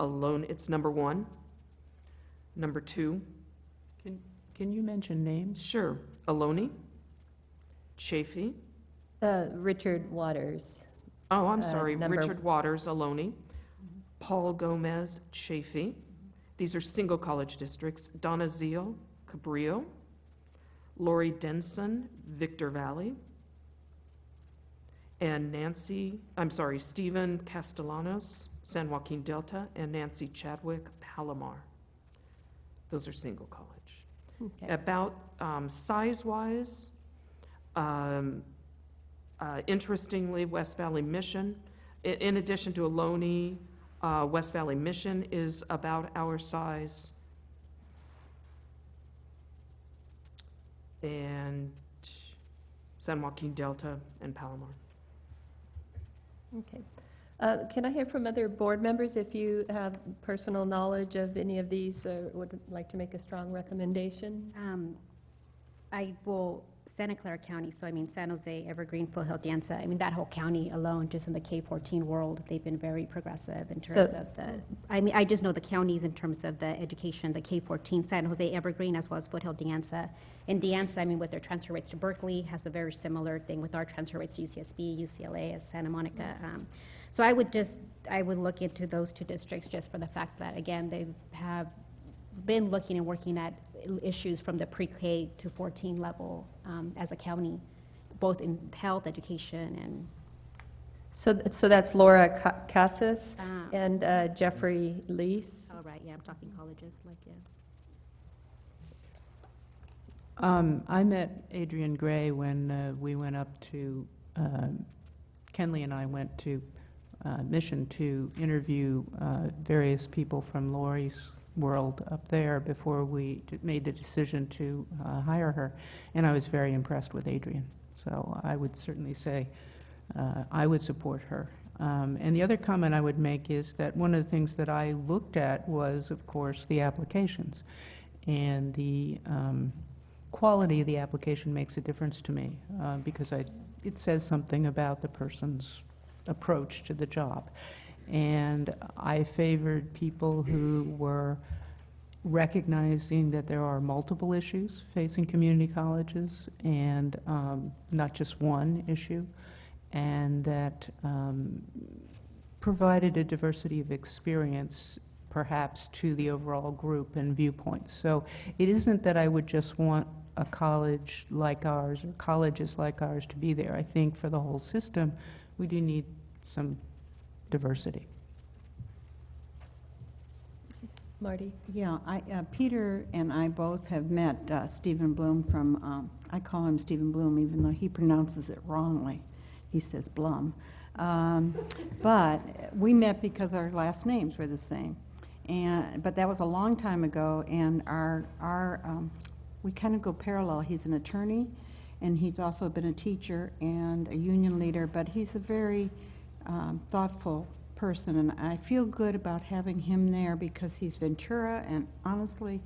number 1, number 2. Can you mention names? Sure. Ohlone, Chafee. Richard Waters. Oh, I'm sorry, number- Richard Waters, Ohlone. Paul Gomez, Chafee. These are single college districts. Donna Zeal, Cabrillo. Lori Denson, Victor Valley. And Stephen Castellanos, San Joaquin Delta, and Nancy Chadwick, Palomar. Those are single college. Okay. About size-wise, interestingly, West Valley Mission, in addition to Ohlone, West Valley Mission is about our size. And San Joaquin Delta and Palomar. Okay. Can I hear from other board members if you have personal knowledge of any of these or would like to make a strong recommendation? Santa Clara County, so I mean San Jose, Evergreen, Foothill, Danza, I mean that whole county alone, just in the K-14 world, they've been very progressive in terms of I just know the counties in terms of the education, the K-14, San Jose, Evergreen, as well as Foothill, Danza. In Danza, I mean with their transfer rates to Berkeley, has a very similar thing with our transfer rates to UCSB, UCLA, as Santa Monica. So I would look into those two districts just for the fact that, again, they have been looking and working at issues from the pre-K to 14 level as a county, both in health, education, and So that's Laura Cassis Ah. and Jeffrey Lees. Oh, right, yeah, I'm talking colleges, like, yeah. I met Adrian Gray when we went up to, Kenley and I went to Mission to interview various people from Lori's world up there before we made the decision to hire her. And I was very impressed with Adrian. So I would certainly say I would support her. And the other comment I would make is that one of the things that I looked at was, of course, the applications. And the quality of the application makes a difference to me because it says something about the person's approach to the job. And I favored people who were recognizing that there are multiple issues facing community colleges and not just one issue, and that provided a diversity of experience perhaps to the overall group and viewpoints. So it isn't that I would just want a college like ours or colleges like ours to be there. I think for the whole system, we do need some diversity. Marty? Yeah, Peter and I both have met Stephen Bloom from, I call him Stephen Bloom even though he pronounces it wrongly. He says Blum. But we met because our last names were the same. But that was a long time ago, and we kind of go parallel. He's an attorney, and he's also been a teacher and a union leader, but he's a very thoughtful person, and I feel good about having him there because he's Ventura, and honestly,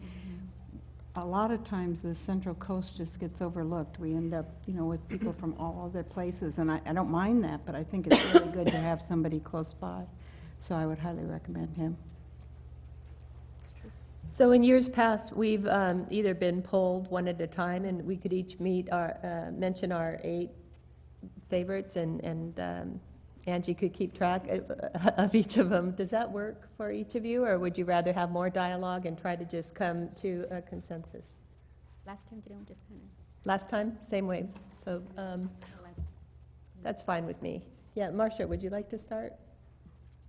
a lot of times the Central Coast just gets overlooked. We end up, with people from all other places, and I don't mind that, but I think it's really good to have somebody close by. So I would highly recommend him. So in years past, we've either been polled one at a time, and we could each mention our 8 favorites, and Angie could keep track of each of them. Does that work for each of you, or would you rather have more dialogue and try to just come to a consensus? Last time, didn't we just kind of? Last time, same way. So that's fine with me. Yeah, Marcia, would you like to start?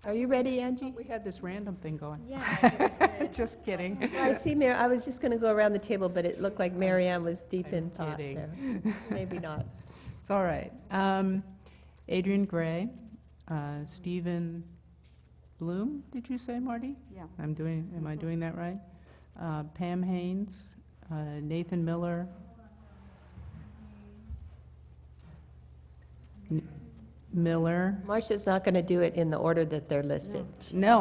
Are you ready, Angie? We had this random thing going. Yeah. Just kidding. Well, I see, I was just going to go around the table, but it looked like Mary Ann was deep in thought kidding. there. Maybe not. It's all right. Adrian Gray, Stephen Bloom, did you say, Marty? Yeah. Am I doing that right? Pam Haynes, Nathan Miller. Marcia's not going to do it in the order that they're listed. No,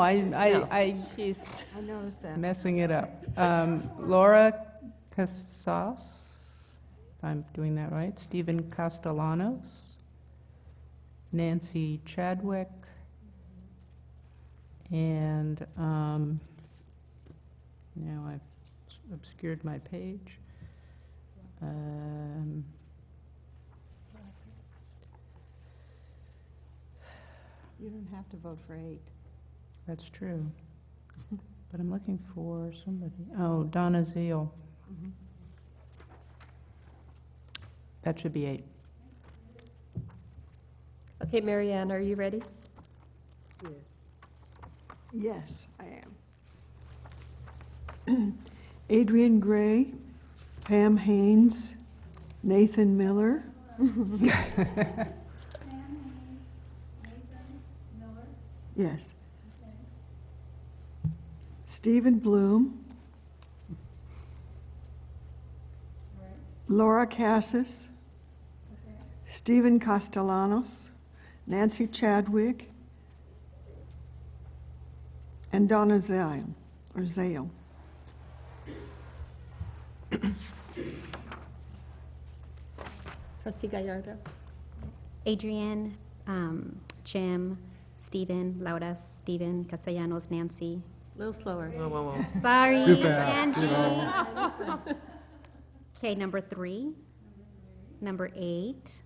She's I noticed that. messing it up. Laura Casas, if I'm doing that right, Stephen Castellanos, Nancy Chadwick, and now I've obscured my page. You don't have to vote for 8. That's true. But I'm looking for somebody. Oh, Donna Zeal. That should be 8. Okay, Mary Ann, are you ready? Yes. Yes, I am. Adrian Gray, Pam Haynes, Nathan Miller. Yes. Stephen Bloom. Laura Cassis. Stephen Castellanos. Nancy Chadwick. And Donna Zale, or Zale. Trustee Gallardo? Adrian, Jim, Stephen, Laura, Stephen, Castellanos, Nancy. A little slower. Whoa. Sorry, Too fast, Angie. Okay, number 3, number 8,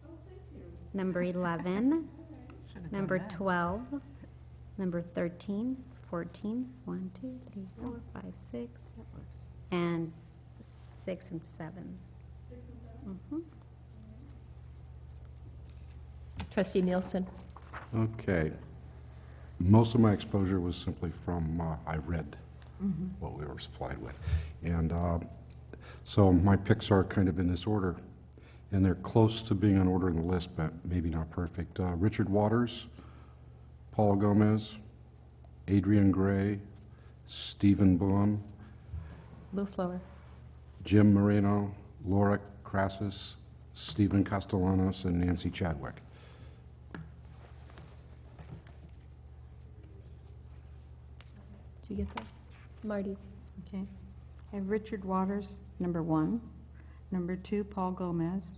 number 11, number 12, number 13, 14, 1, 2, 3, 4, 5, 6, and 6 and 7. Trustee Nielsen? Okay. Most of my exposure was simply from, I read what we were supplied with. And so my picks are kind of in this order. And they're close to being on order in the list, but maybe not perfect. Richard Waters, Paul Gomez, Adrian Gray, Stephen Blum, A little slower. Jim Moreno, Laura Crassus, Stephen Castellanos, and Nancy Chadwick. Did you get that? Marty? Okay. I have Richard Waters, number 1. Number 2, Paul Gomez.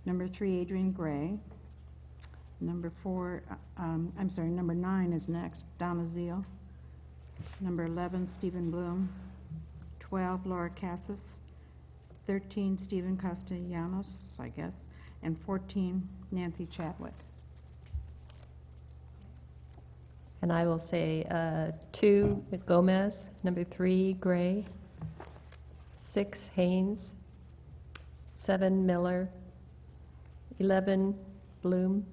Number 3, Adrian Gray. Number 4, number 9 is next, Donna Zeal. Number 11, Stephen Bloom. 12, Laura Cassis. 13, Stephen Castellanos, I guess. And 14, Nancy Chadwick. And I will say 2, Gomez. Number 3, Gray. 6, Haynes. 7, Miller. 11, Bloom.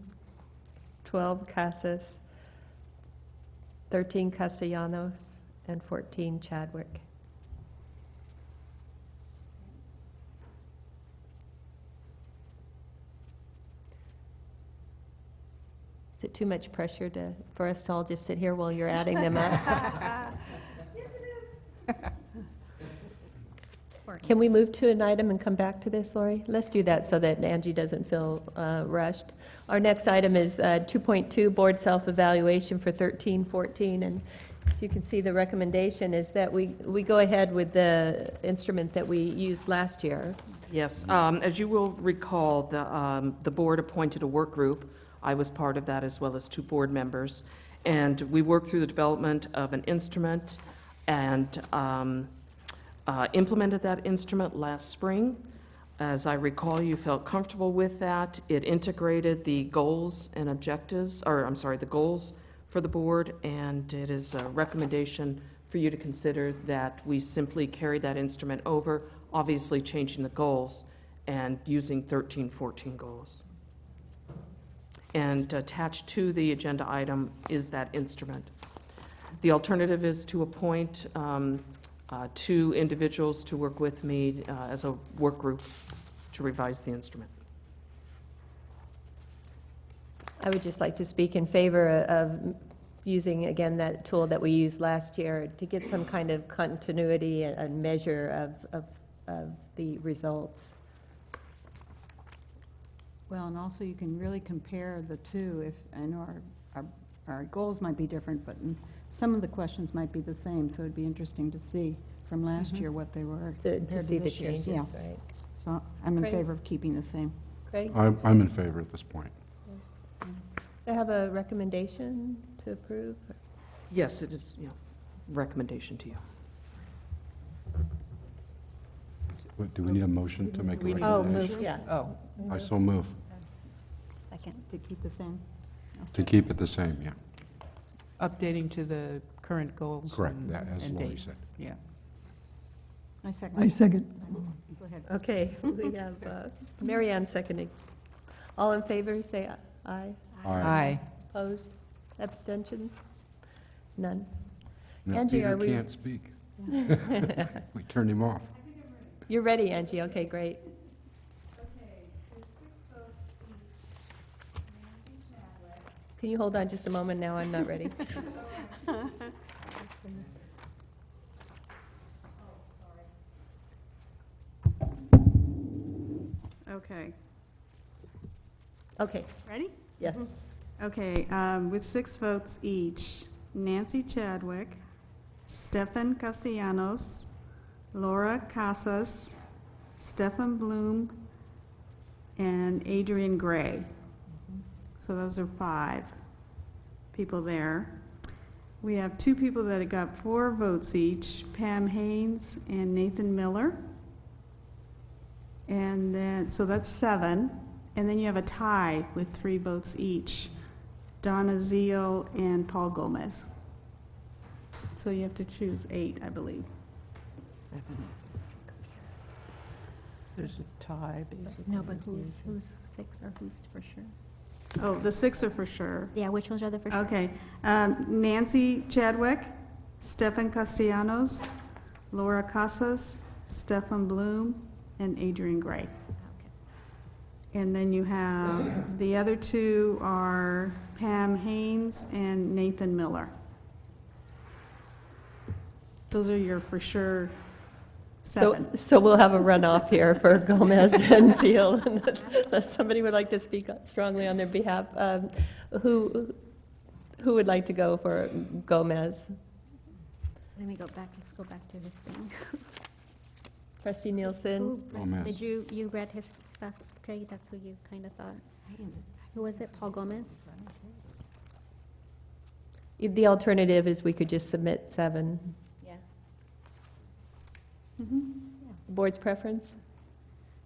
12, Cassis. 13, Castellanos. And 14, Chadwick. Is it too much pressure for us to all just sit here while you're adding them up? Yes, it is. Can we move to an item and come back to this, Lori? Let's do that so that Angie doesn't feel rushed. Our next item is 2.2, Board Self-Evaluation for 13-14. And as you can see, the recommendation is that we go ahead with the instrument that we used last year. Yes, as you will recall, the board appointed a work group. I was part of that, as well as 2 board members. And we worked through the development of an instrument and implemented that instrument last spring. As I recall, you felt comfortable with that. It integrated the goals and objectives, the goals for the board, and it is a recommendation for you to consider that we simply carry that instrument over, obviously changing the goals and using 13-14 goals. And attached to the agenda item is that instrument. The alternative is to appoint 2 individuals to work with me as a work group to revise the instrument. I would just like to speak in favor of using, again, that tool that we used last year to get some kind of continuity and measure of the results. Well, and also you can really compare the two. If I know our goals might be different, but some of the questions might be the same, so it'd be interesting to see from last year what they were To compared see the this year's. changes, Yeah. right? So I'm in Great. favor of keeping the same. Craig? I'm in favor at this point. I have a recommendation to approve. Yes, it is, recommendation to you. What, do we need a motion to make a We need Oh, recommendation? move, yeah. Oh, I so move. Second. To keep the same. To keep it the same, yeah. updating to the current goals. Correct, and- that, as and Lori date. said. Yeah. I second. I second. Go ahead. Okay, we have Mary Ann seconding. All in favor, say aye. Aye. Opposed? Abstentions? None. No, Angie, Peter are we- can't speak. We turned him off. You're ready, Angie, okay, great. Can you hold on just a moment now? I'm not ready. Okay, Okay, ready? yes. Okay, with 6 votes each, Nancy Chadwick, Stefan Castellanos, Laura Casas, Stephen Bloom, and Adrian Gray. So those are 5 people there. We have 2 people that have got 4 votes each, Pam Haynes and Nathan Miller. And then, so that's 7. And then you have a tie with 3 votes each, Donna Zeal and Paul Gomez. So you have to choose 8, I believe. 7. There's a tie, basically. No, but who's 6 or who's for sure? Oh, the 6 are for sure. Yeah, which ones are the first? Okay. Nancy Chadwick, Stefan Castellanos, Laura Casas, Stefan Bloom, and Adrian Gray. And then you have, the other 2 are Pam Haynes and Nathan Miller. Those are your for sure 7. So we'll have a runoff here for Gomez and Seal, unless somebody would like to speak strongly on their behalf. Who would like to go for Gomez? Let me go back, let's go back to this thing. Trustee Nielsen? Gomez. Did you read his stuff, Craig? That's who you kind of thought? Who was it, Paul Gomez? The alternative is we could just submit 7. Yeah. Board's preference?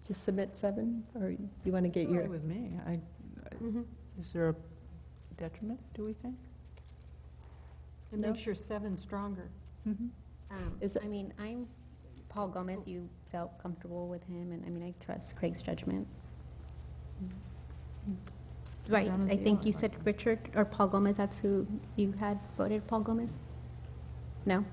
Just submit 7, or you want to get your? Fine with me. Is there a detriment, do we think? It makes your 7 stronger. Is I mean, Paul Gomez, you felt comfortable with him, and I mean, I trust Craig's judgment. Right, I think you said Richard or Paul Gomez, that's who you had voted, Paul Gomez? No?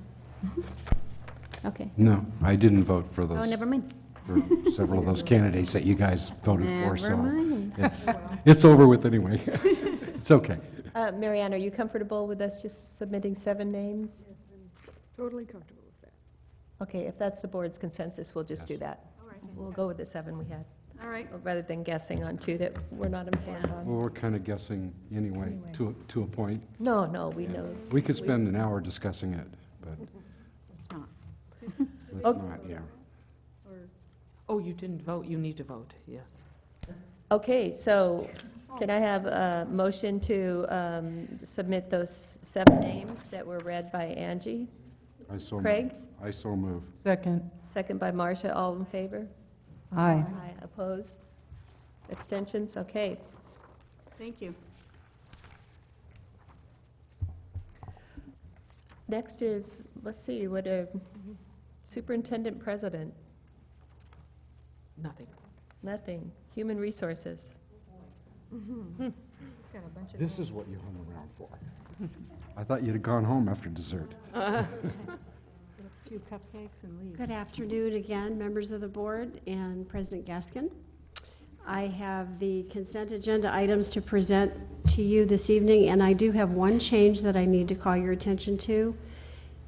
Okay. No, I didn't vote for those. Oh, never mind. For several of those candidates that you guys voted for, so. Never mind. It's over with anyway. It's okay. Marianne, are you comfortable with us just submitting 7 names? Totally comfortable with that. Okay, if that's the board's consensus, we'll just do that. All right. We'll go with the 7 we had, All right. rather than guessing on 2 that we're not informed Well, on. we're kind of guessing anyway, to a point. No, we know. We could spend an hour discussing it, but It's not. let's not, yeah. Oh, you didn't vote, you need to vote, yes. Okay, so can I have a motion to submit those 7 names that were read by Angie? Craig? I so move. Second. Second by Marcia, all in favor? Aye. Opposed? Abstentions? Okay. Thank you. Next is, let's see, superintendent president, Nothing. nothing. Human resources. This is what you hung around for. I thought you'd have gone home after dessert. A few cupcakes and leave. Good afternoon again, members of the board and President Gaskin. I have the consent agenda items to present to you this evening, and I do have one change that I need to call your attention to.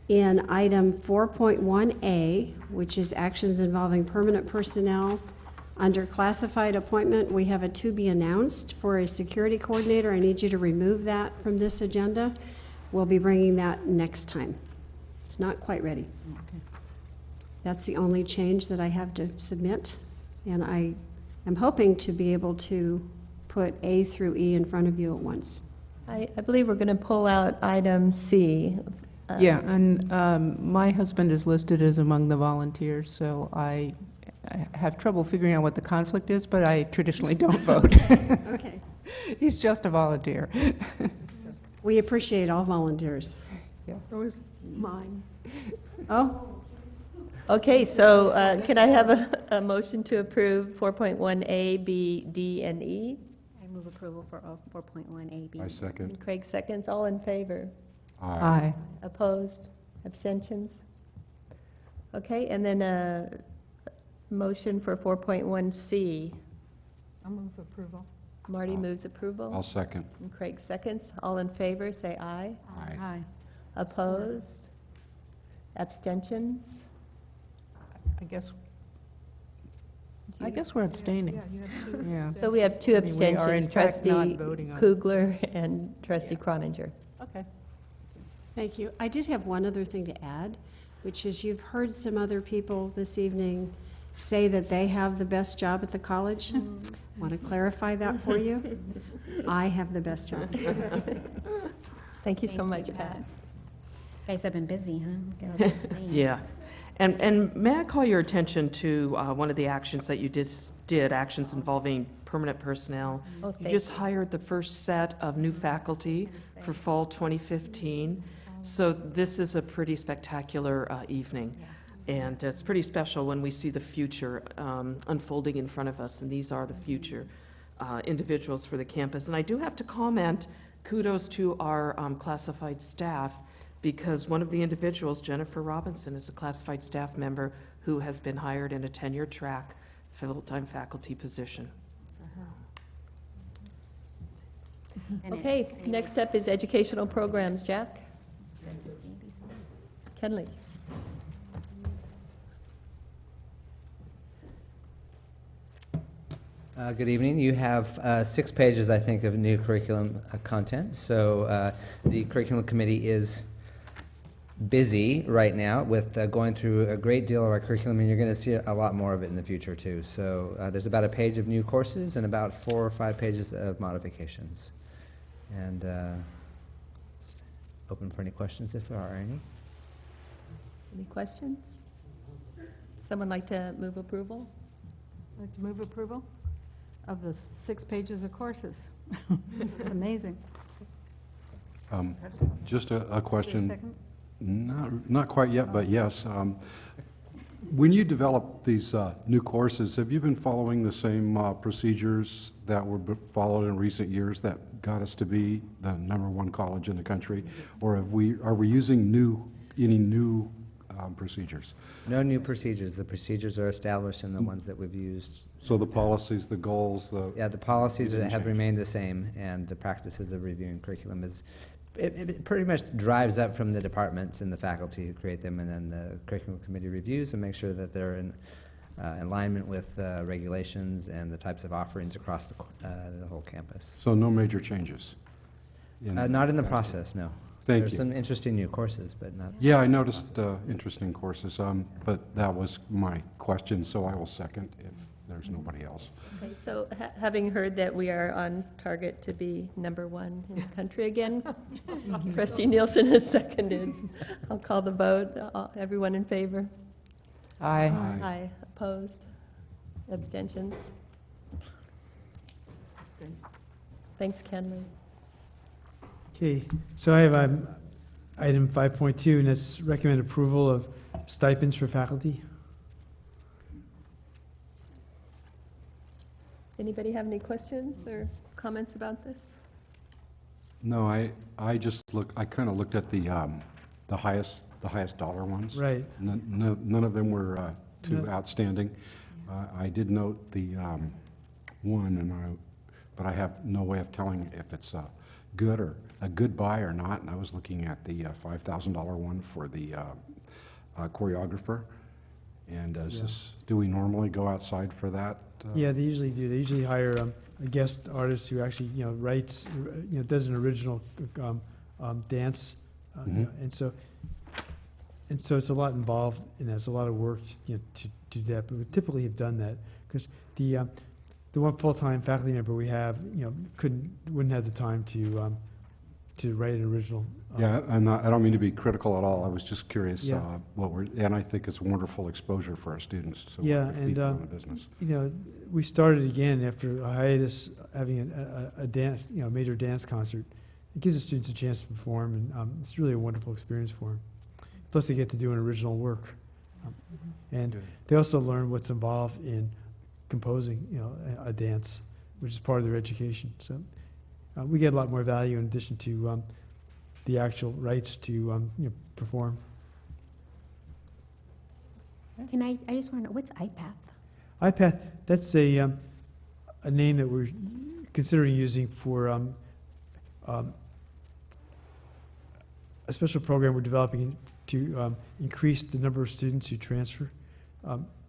In item 4.1A, which is actions involving permanent personnel, under classified appointment, we have a to be announced for a security coordinator. I need you to remove that from this agenda. We'll be bringing that next time. It's not quite ready. That's the only change that I have to submit, and I am hoping to be able to put A through E in front of you at once. I believe we're going to pull out item C. Yeah, and my husband is listed as among the volunteers, so I have trouble figuring out what the conflict is, but I traditionally don't vote. Okay. He's just a volunteer. We appreciate all volunteers. So is mine. Oh, Okay, so can I have a motion to approve 4.1A, B, D, and E? I move approval for 4.1 AB. I second. And Craig seconds, all in favor? Aye. Opposed? Abstentions? Okay, and then a motion for 4.1C. I'll move approval. Marty moves approval. I'll second. And Craig seconds, all in favor, say aye. Aye. Opposed? Abstentions? I guess we're abstaining. Yeah. So we have 2 I mean, we are in abstentions, fact not trustee voting on it. Kugler and trustee Croninger. Okay. thank you. I did have one other thing to add, which is you've heard some other people this evening say that they have the best job at the college. Want to clarify that for you? I have the best job. Thank you so much, Pat. You guys have been busy, huh? Look at all these names. Yeah. And may I call your attention to one of the actions that you did, actions involving permanent personnel? Oh, You thank just you. hired the first set of new faculty for fall 2015. So this is a pretty spectacular evening. And it's pretty special when we see the future unfolding in front of us, and these are the future individuals for the campus. And I do have to comment, kudos to our classified staff, because one of the individuals, Jennifer Robinson, is a classified staff member who has been hired in a tenure track full-time faculty position. Okay, next up is educational programs. Jack? Kenley? Good evening. You have 6 pages, I think, of new curriculum content. So the curriculum committee is busy right now with going through a great deal of our curriculum, and you're going to see a lot more of it in the future too. So there's about a page of new courses and about 4 or 5 pages of modifications. And just open for any questions if there are any. Any questions? Someone like to move approval? I'd like to move approval of the 6 pages of courses. Amazing. Just a question. second? Not quite yet, but yes. When you develop these new courses, have you been following the same procedures that were followed in recent years that got us to be the #1 college in the country? Or are we using any new procedures? No new procedures. The procedures are established in the ones that we've used. So the policies, the goals, Yeah, the policies have remained the same, and the practices of reviewing curriculum it pretty much drives up from the departments and the faculty who create them, and then the curriculum committee reviews and makes sure that they're in alignment with regulations and the types of offerings across the whole campus. So no major changes? Not in the process, no. Thank There's you. some interesting new courses, but not. Yeah, I noticed interesting courses, but that was my question, so I will second if there's nobody else. Okay, so having heard that we are on target to be #1 in the country again, Trustee Nielsen has seconded. I'll call the vote. Everyone in favor? Aye. Aye. Opposed? Abstentions? Thanks, Kenley. Okay, so I have item 5.2, and it's recommend approval of stipends for faculty. Anybody have any questions or comments about this? No, I kind of looked at the highest dollar ones. Right. None of them were too No. outstanding. I did note the one, but I have no way of telling if it's good or a good buy or not. And I was looking at the $5,000 one for the choreographer. And do we normally go outside for that? Yeah, they usually do. They usually hire a guest artist who actually, writes, does an original dance. And so it's a lot involved, and there's a lot of work, to do that. But we typically have done that because the one full-time faculty member we have, wouldn't have the time to write an original. Yeah, and I don't mean to be critical at all. I was just curious Yeah. and I think it's wonderful exposure for our students. So Yeah, people in the business. we started again after a hiatus, having a dance, major dance concert. It gives the students a chance to perform, and it's really a wonderful experience for them. Plus, they get to do an original work, and they also learn what's involved in composing, a dance, which is part of their education. So we get a lot more value in addition to the actual rights to perform. I just want to know, what's IPATH? iPath, that's a name that we're considering using for a special program we're developing to increase the number of students who transfer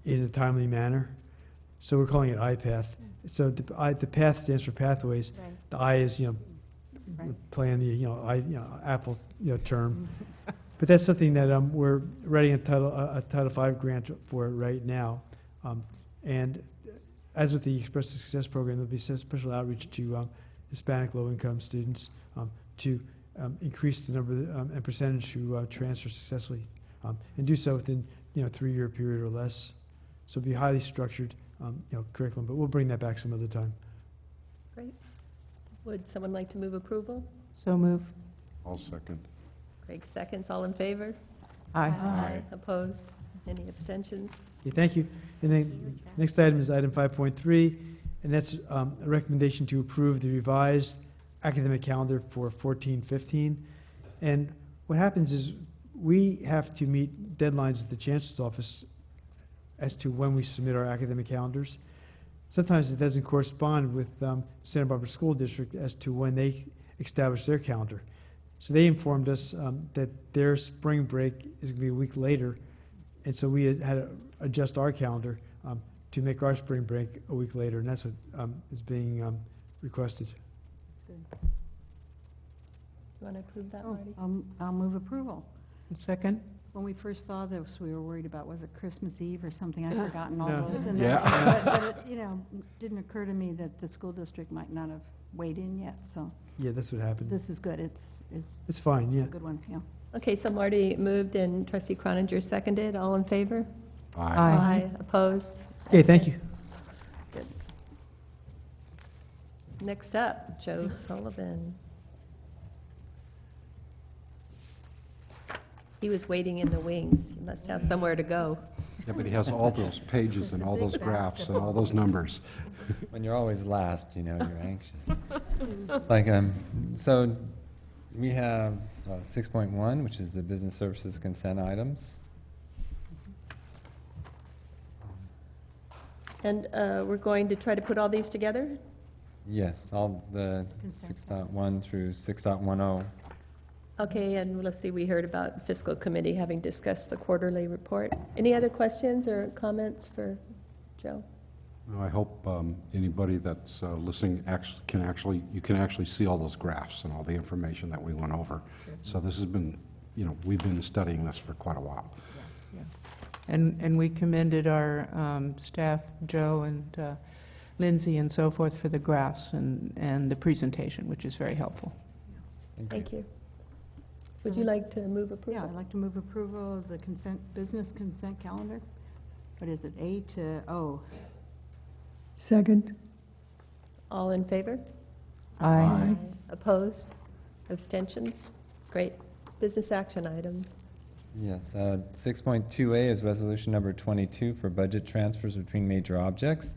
in a timely manner. So we're calling it iPath. So the path stands for pathways. Right. The I is, playing the Apple term. But that's something that we're writing a Title V grant for right now. And as with the Express Success Program, there'll be special outreach to Hispanic low-income students to increase the number and percentage who transfer successfully, and do so within 3-year period or less. So it'll be highly structured curriculum, but we'll bring that back some other time. Great. Would someone like to move approval? So move. I'll second. Craig seconds. All in favor? Aye. Aye. Opposed? Any abstentions? Okay, thank you. And then next item is item 5.3, and and that's a recommendation to approve the revised academic calendar for 14-15. And what happens is we have to meet deadlines at the Chancellor's Office as to when we submit our academic calendars. Sometimes it doesn't correspond with Santa Barbara School District as to when they establish their calendar. So they informed us that their spring break is going to be a week later, and so we had to adjust our calendar to make our spring break a week later, and that's what is being requested. You want to approve that, Oh, Marty? I'll move approval. Second? When we first saw this, we were worried about, was it Christmas Eve or something? I've forgotten all No. those. And Yeah. But it, you know, didn't occur to me that the school district might not have weighed in yet, so Yeah, that's what happened. this is good. It's It's fine, yeah. a good one, yeah. Okay, so Marty moved and trustee Croninger seconded. All in favor? Aye. Opposed? Okay, thank you. Good. Next up, Joe Sullivan. He was waiting in the wings. He must have somewhere to go. Yeah, but he has all those pages and all those graphs and all those numbers. When you're always last, you know, you're anxious. It's like, so we have 6.1, which is the business services consent items. And we're going to try to put all these together? Yes, all the 6.1 through 6.10. Okay, and let's see, we heard about fiscal committee having discussed the quarterly report. Any other questions or comments for Joe? Well, I hope anybody that's listening can actually see all those graphs and all the information that we went over. So this has been, you know, we've been studying this for quite a while. And we commended our staff, Joe and Lindsay and so forth, for the graphs and the presentation, which is very helpful. Thank you. Would you like to move approval? Yeah, I'd like to move approval of the business consent calendar. What is it, A to O? Second. All in favor? Aye. Opposed? Abstentions? Great. Business action items. Yes, 6.2A is resolution number 22 for budget transfers between major objects,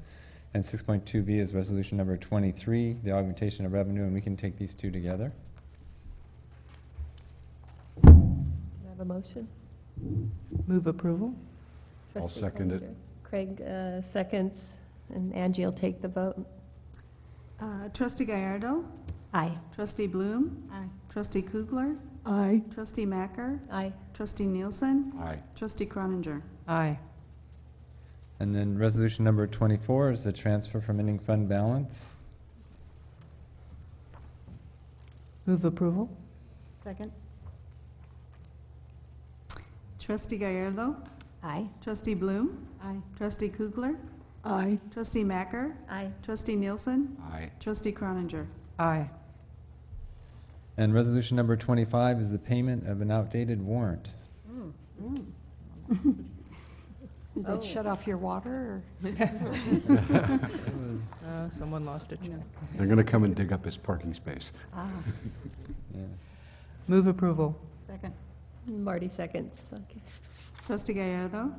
and 6.2B is resolution number 23, the augmentation of revenue, and we can take these two together. Can I have a motion? Move approval? I'll Trustee second it. Croninger. Craig seconds, and Angie will take the vote. Trustee Gallardo? Aye. Trustee Bloom? Aye. Trustee Kugler? Aye. Trustee Macker? Aye. Trustee Nielsen? Aye. Trustee Croninger? Aye. And then resolution number 24 is the transfer from ending fund balance. Move approval? Second? Trustee Gallardo? Aye. Trustee Bloom? Aye. Trustee Kugler? Aye. Trustee Macker? Aye. Trustee Nielsen? Aye. Trustee Croninger? Aye. And resolution number 25 is the payment of an outdated warrant. Did shut off your water, Someone lost a check. They're going to come and dig up his parking space. or? Yeah. Move approval? Second? Marty seconds. Okay. Trustee Gallardo?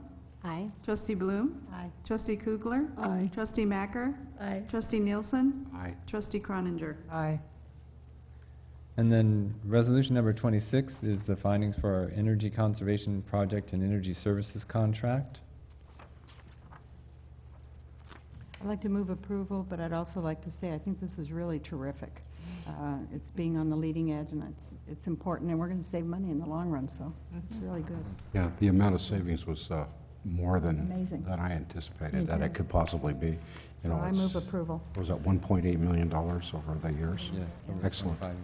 Aye. Trustee Bloom? Aye. Trustee Kugler? Aye. Trustee Macker? Aye. Trustee Nielsen? Aye. Trustee Croninger? Aye. And then resolution number 26 is the findings for our energy conservation project and energy services contract. I'd like to move approval, but I'd also like to say, I think this is really terrific. It's being on the leading edge, and it's important, and we're going to save money in the long run, so it's really good. Yeah, the amount of savings was more than Amazing. I Me anticipated that too. it could possibly be. You So know, I it's- move approval. what was that, $1.8 million over the years? Yes. over Excellent. 25.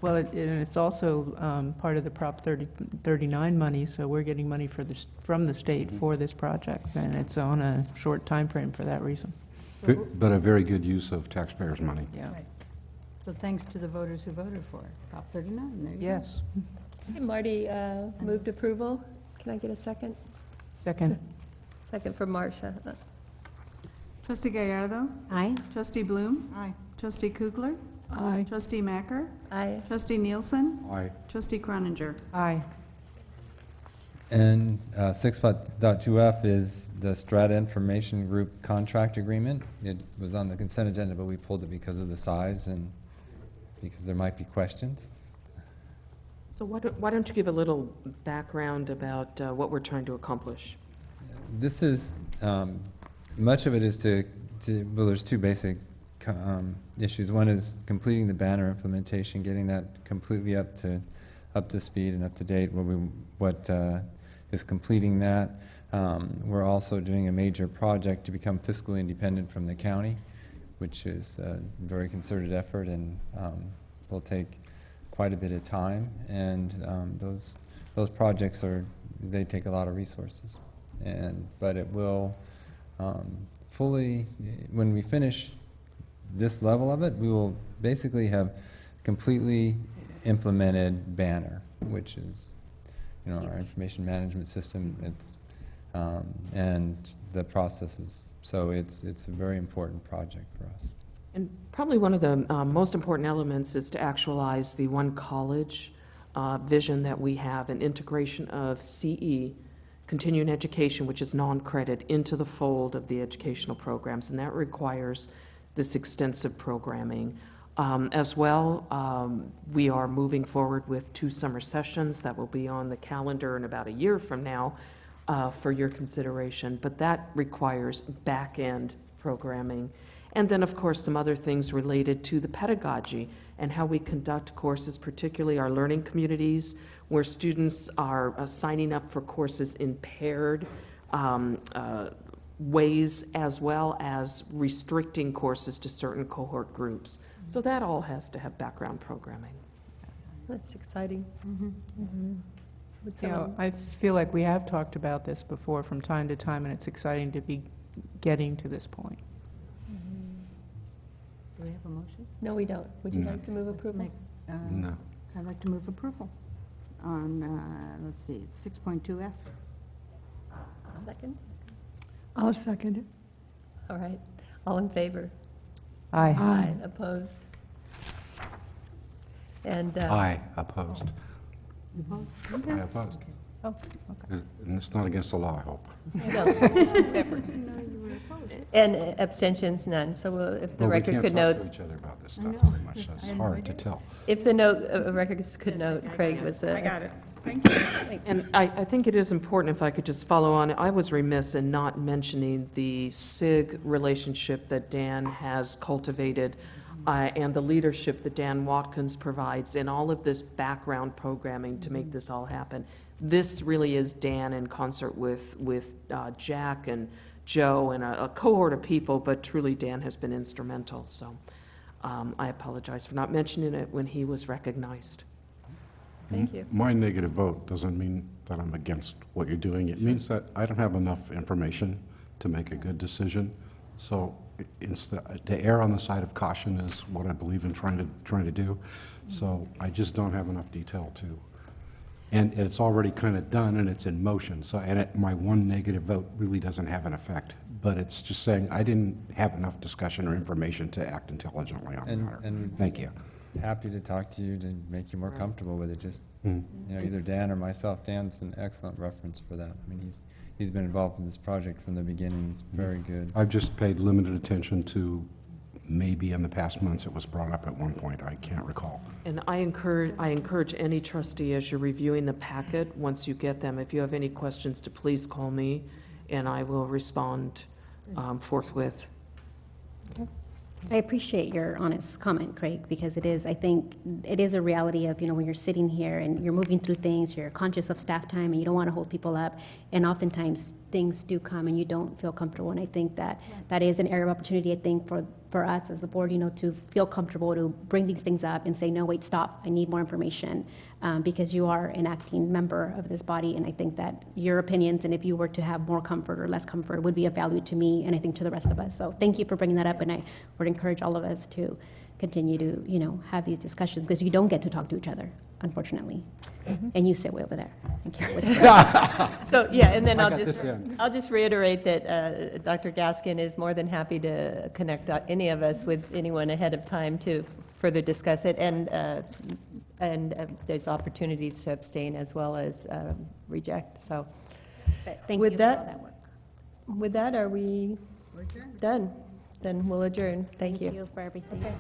Well, and it's also part of the Prop 39 money, so we're getting money from the state for this project, and it's on a short time frame for that reason. But a very good use of taxpayers' money. Yeah. Right. So thanks to the voters who voted for it. Prop 39, there you go. Yes. Okay, Marty moved approval. Can I get a second? Second? Second for Marcia. Trustee Gallardo? Aye. Trustee Bloom? Aye. Trustee Kugler? Aye. Trustee Macker? Aye. Trustee Nielsen? Aye. Trustee Croninger? Aye. And 6.2F is the Strata Information Group contract agreement. It was on the consent agenda, but we pulled it because of the size and because there might be questions. So why don't you give a little background about what we're trying to accomplish? This is, much of it is well, there's two basic issues. One is completing the banner implementation, getting that completely up to speed and up to date. What is completing that. We're also doing a major project to become fiscally independent from the county, which is a very concerted effort and will take quite a bit of time. And those projects they take a lot of resources. But it will fully, when we finish this level of it, we will basically have completely implemented Banner, which is, our information management system. It's and the processes. So it's a very important project for us. And probably one of the most important elements is to actualize the one college vision that we have, an integration of CE, continuing education, which is non-credit, into the fold of the educational programs, and that requires this extensive programming. As well, we are moving forward with 2 summer sessions that will be on the calendar in about a year from now for your consideration, but that requires back-end programming. And then, of course, some other things related to the pedagogy and how we conduct courses, particularly our learning communities, where students are signing up for courses in paired ways, as well as restricting courses to certain cohort groups. So that all has to have background programming. That's exciting. Would Yeah, someone- I feel like we have talked about this before from time to time, and it's exciting to be getting to this point. Do we have a motion? No, we don't. Would you No. like to move approval? No. I'd like to move approval on, let's see, 6.2F. Second? I'll second it. All right. All in favor? Aye. Aye. Opposed? And, I opposed. Okay. I opposed. Oh, okay. And it's not against the law, I hope. no. And abstentions, none. So if the record could note, Well, we can't talk to each other about this I stuff know. very much, so it's hard to tell. if the records could note, Craig was I got it. Thank you. And I think it is important, if I could just follow on, I was remiss in not mentioning the SIG relationship that Dan has cultivated and the leadership that Dan Watkins provides in all of this background programming to make this all happen. This really is Dan in concert with Jack and Joe and a cohort of people, but truly Dan has been instrumental. So I apologize for not mentioning it when he was recognized. Thank you. My negative vote doesn't mean that I'm against what you're doing. It means that I don't have enough information to make a good decision. So to err on the side of caution is what I believe in trying to do. So I just don't have enough detail to. And it's already kind of done and it's in motion. So, my one negative vote really doesn't have an effect. But it's just saying I didn't have enough discussion or information to act intelligently on the matter. And Thank you. happy to talk to you to make you more comfortable with it. Just, either Dan or myself. Dan's an excellent reference for that. I mean, he's been involved in this project from the beginning. He's very good. I've just paid limited attention to maybe in the past months it was brought up at one point. I can't recall. And I encourage any trustee, as you're reviewing the packet, once you get them, if you have any questions, to please call me, and I will respond forthwith. I appreciate your honest comment, Craig, because I think it is a reality of, when you're sitting here and you're moving through things, you're conscious of staff time and you don't want to hold people up. And oftentimes things do come and you don't feel comfortable. And I think that is an area of opportunity, I think, for us as the board, to feel comfortable to bring these things up and say, no, wait, stop, I need more information, because you are an acting member of this body. And I think that your opinions, and if you were to have more comfort or less comfort, would be of value to me and I think to the rest of us. So thank you for bringing that up. And I would encourage all of us to continue to, have these discussions, because you don't get to talk to each other, unfortunately. And you sit way over there and can't whisper. So, yeah, and then I I'll got just, this end. I'll just reiterate that Dr. Gaskin is more than happy to connect any of us with anyone ahead of time to further discuss it. And and there's opportunities to abstain as well as reject, so. But thank With you for all that- that work. With that, are we done? Then we'll adjourn. Thank you. Thank you for everything.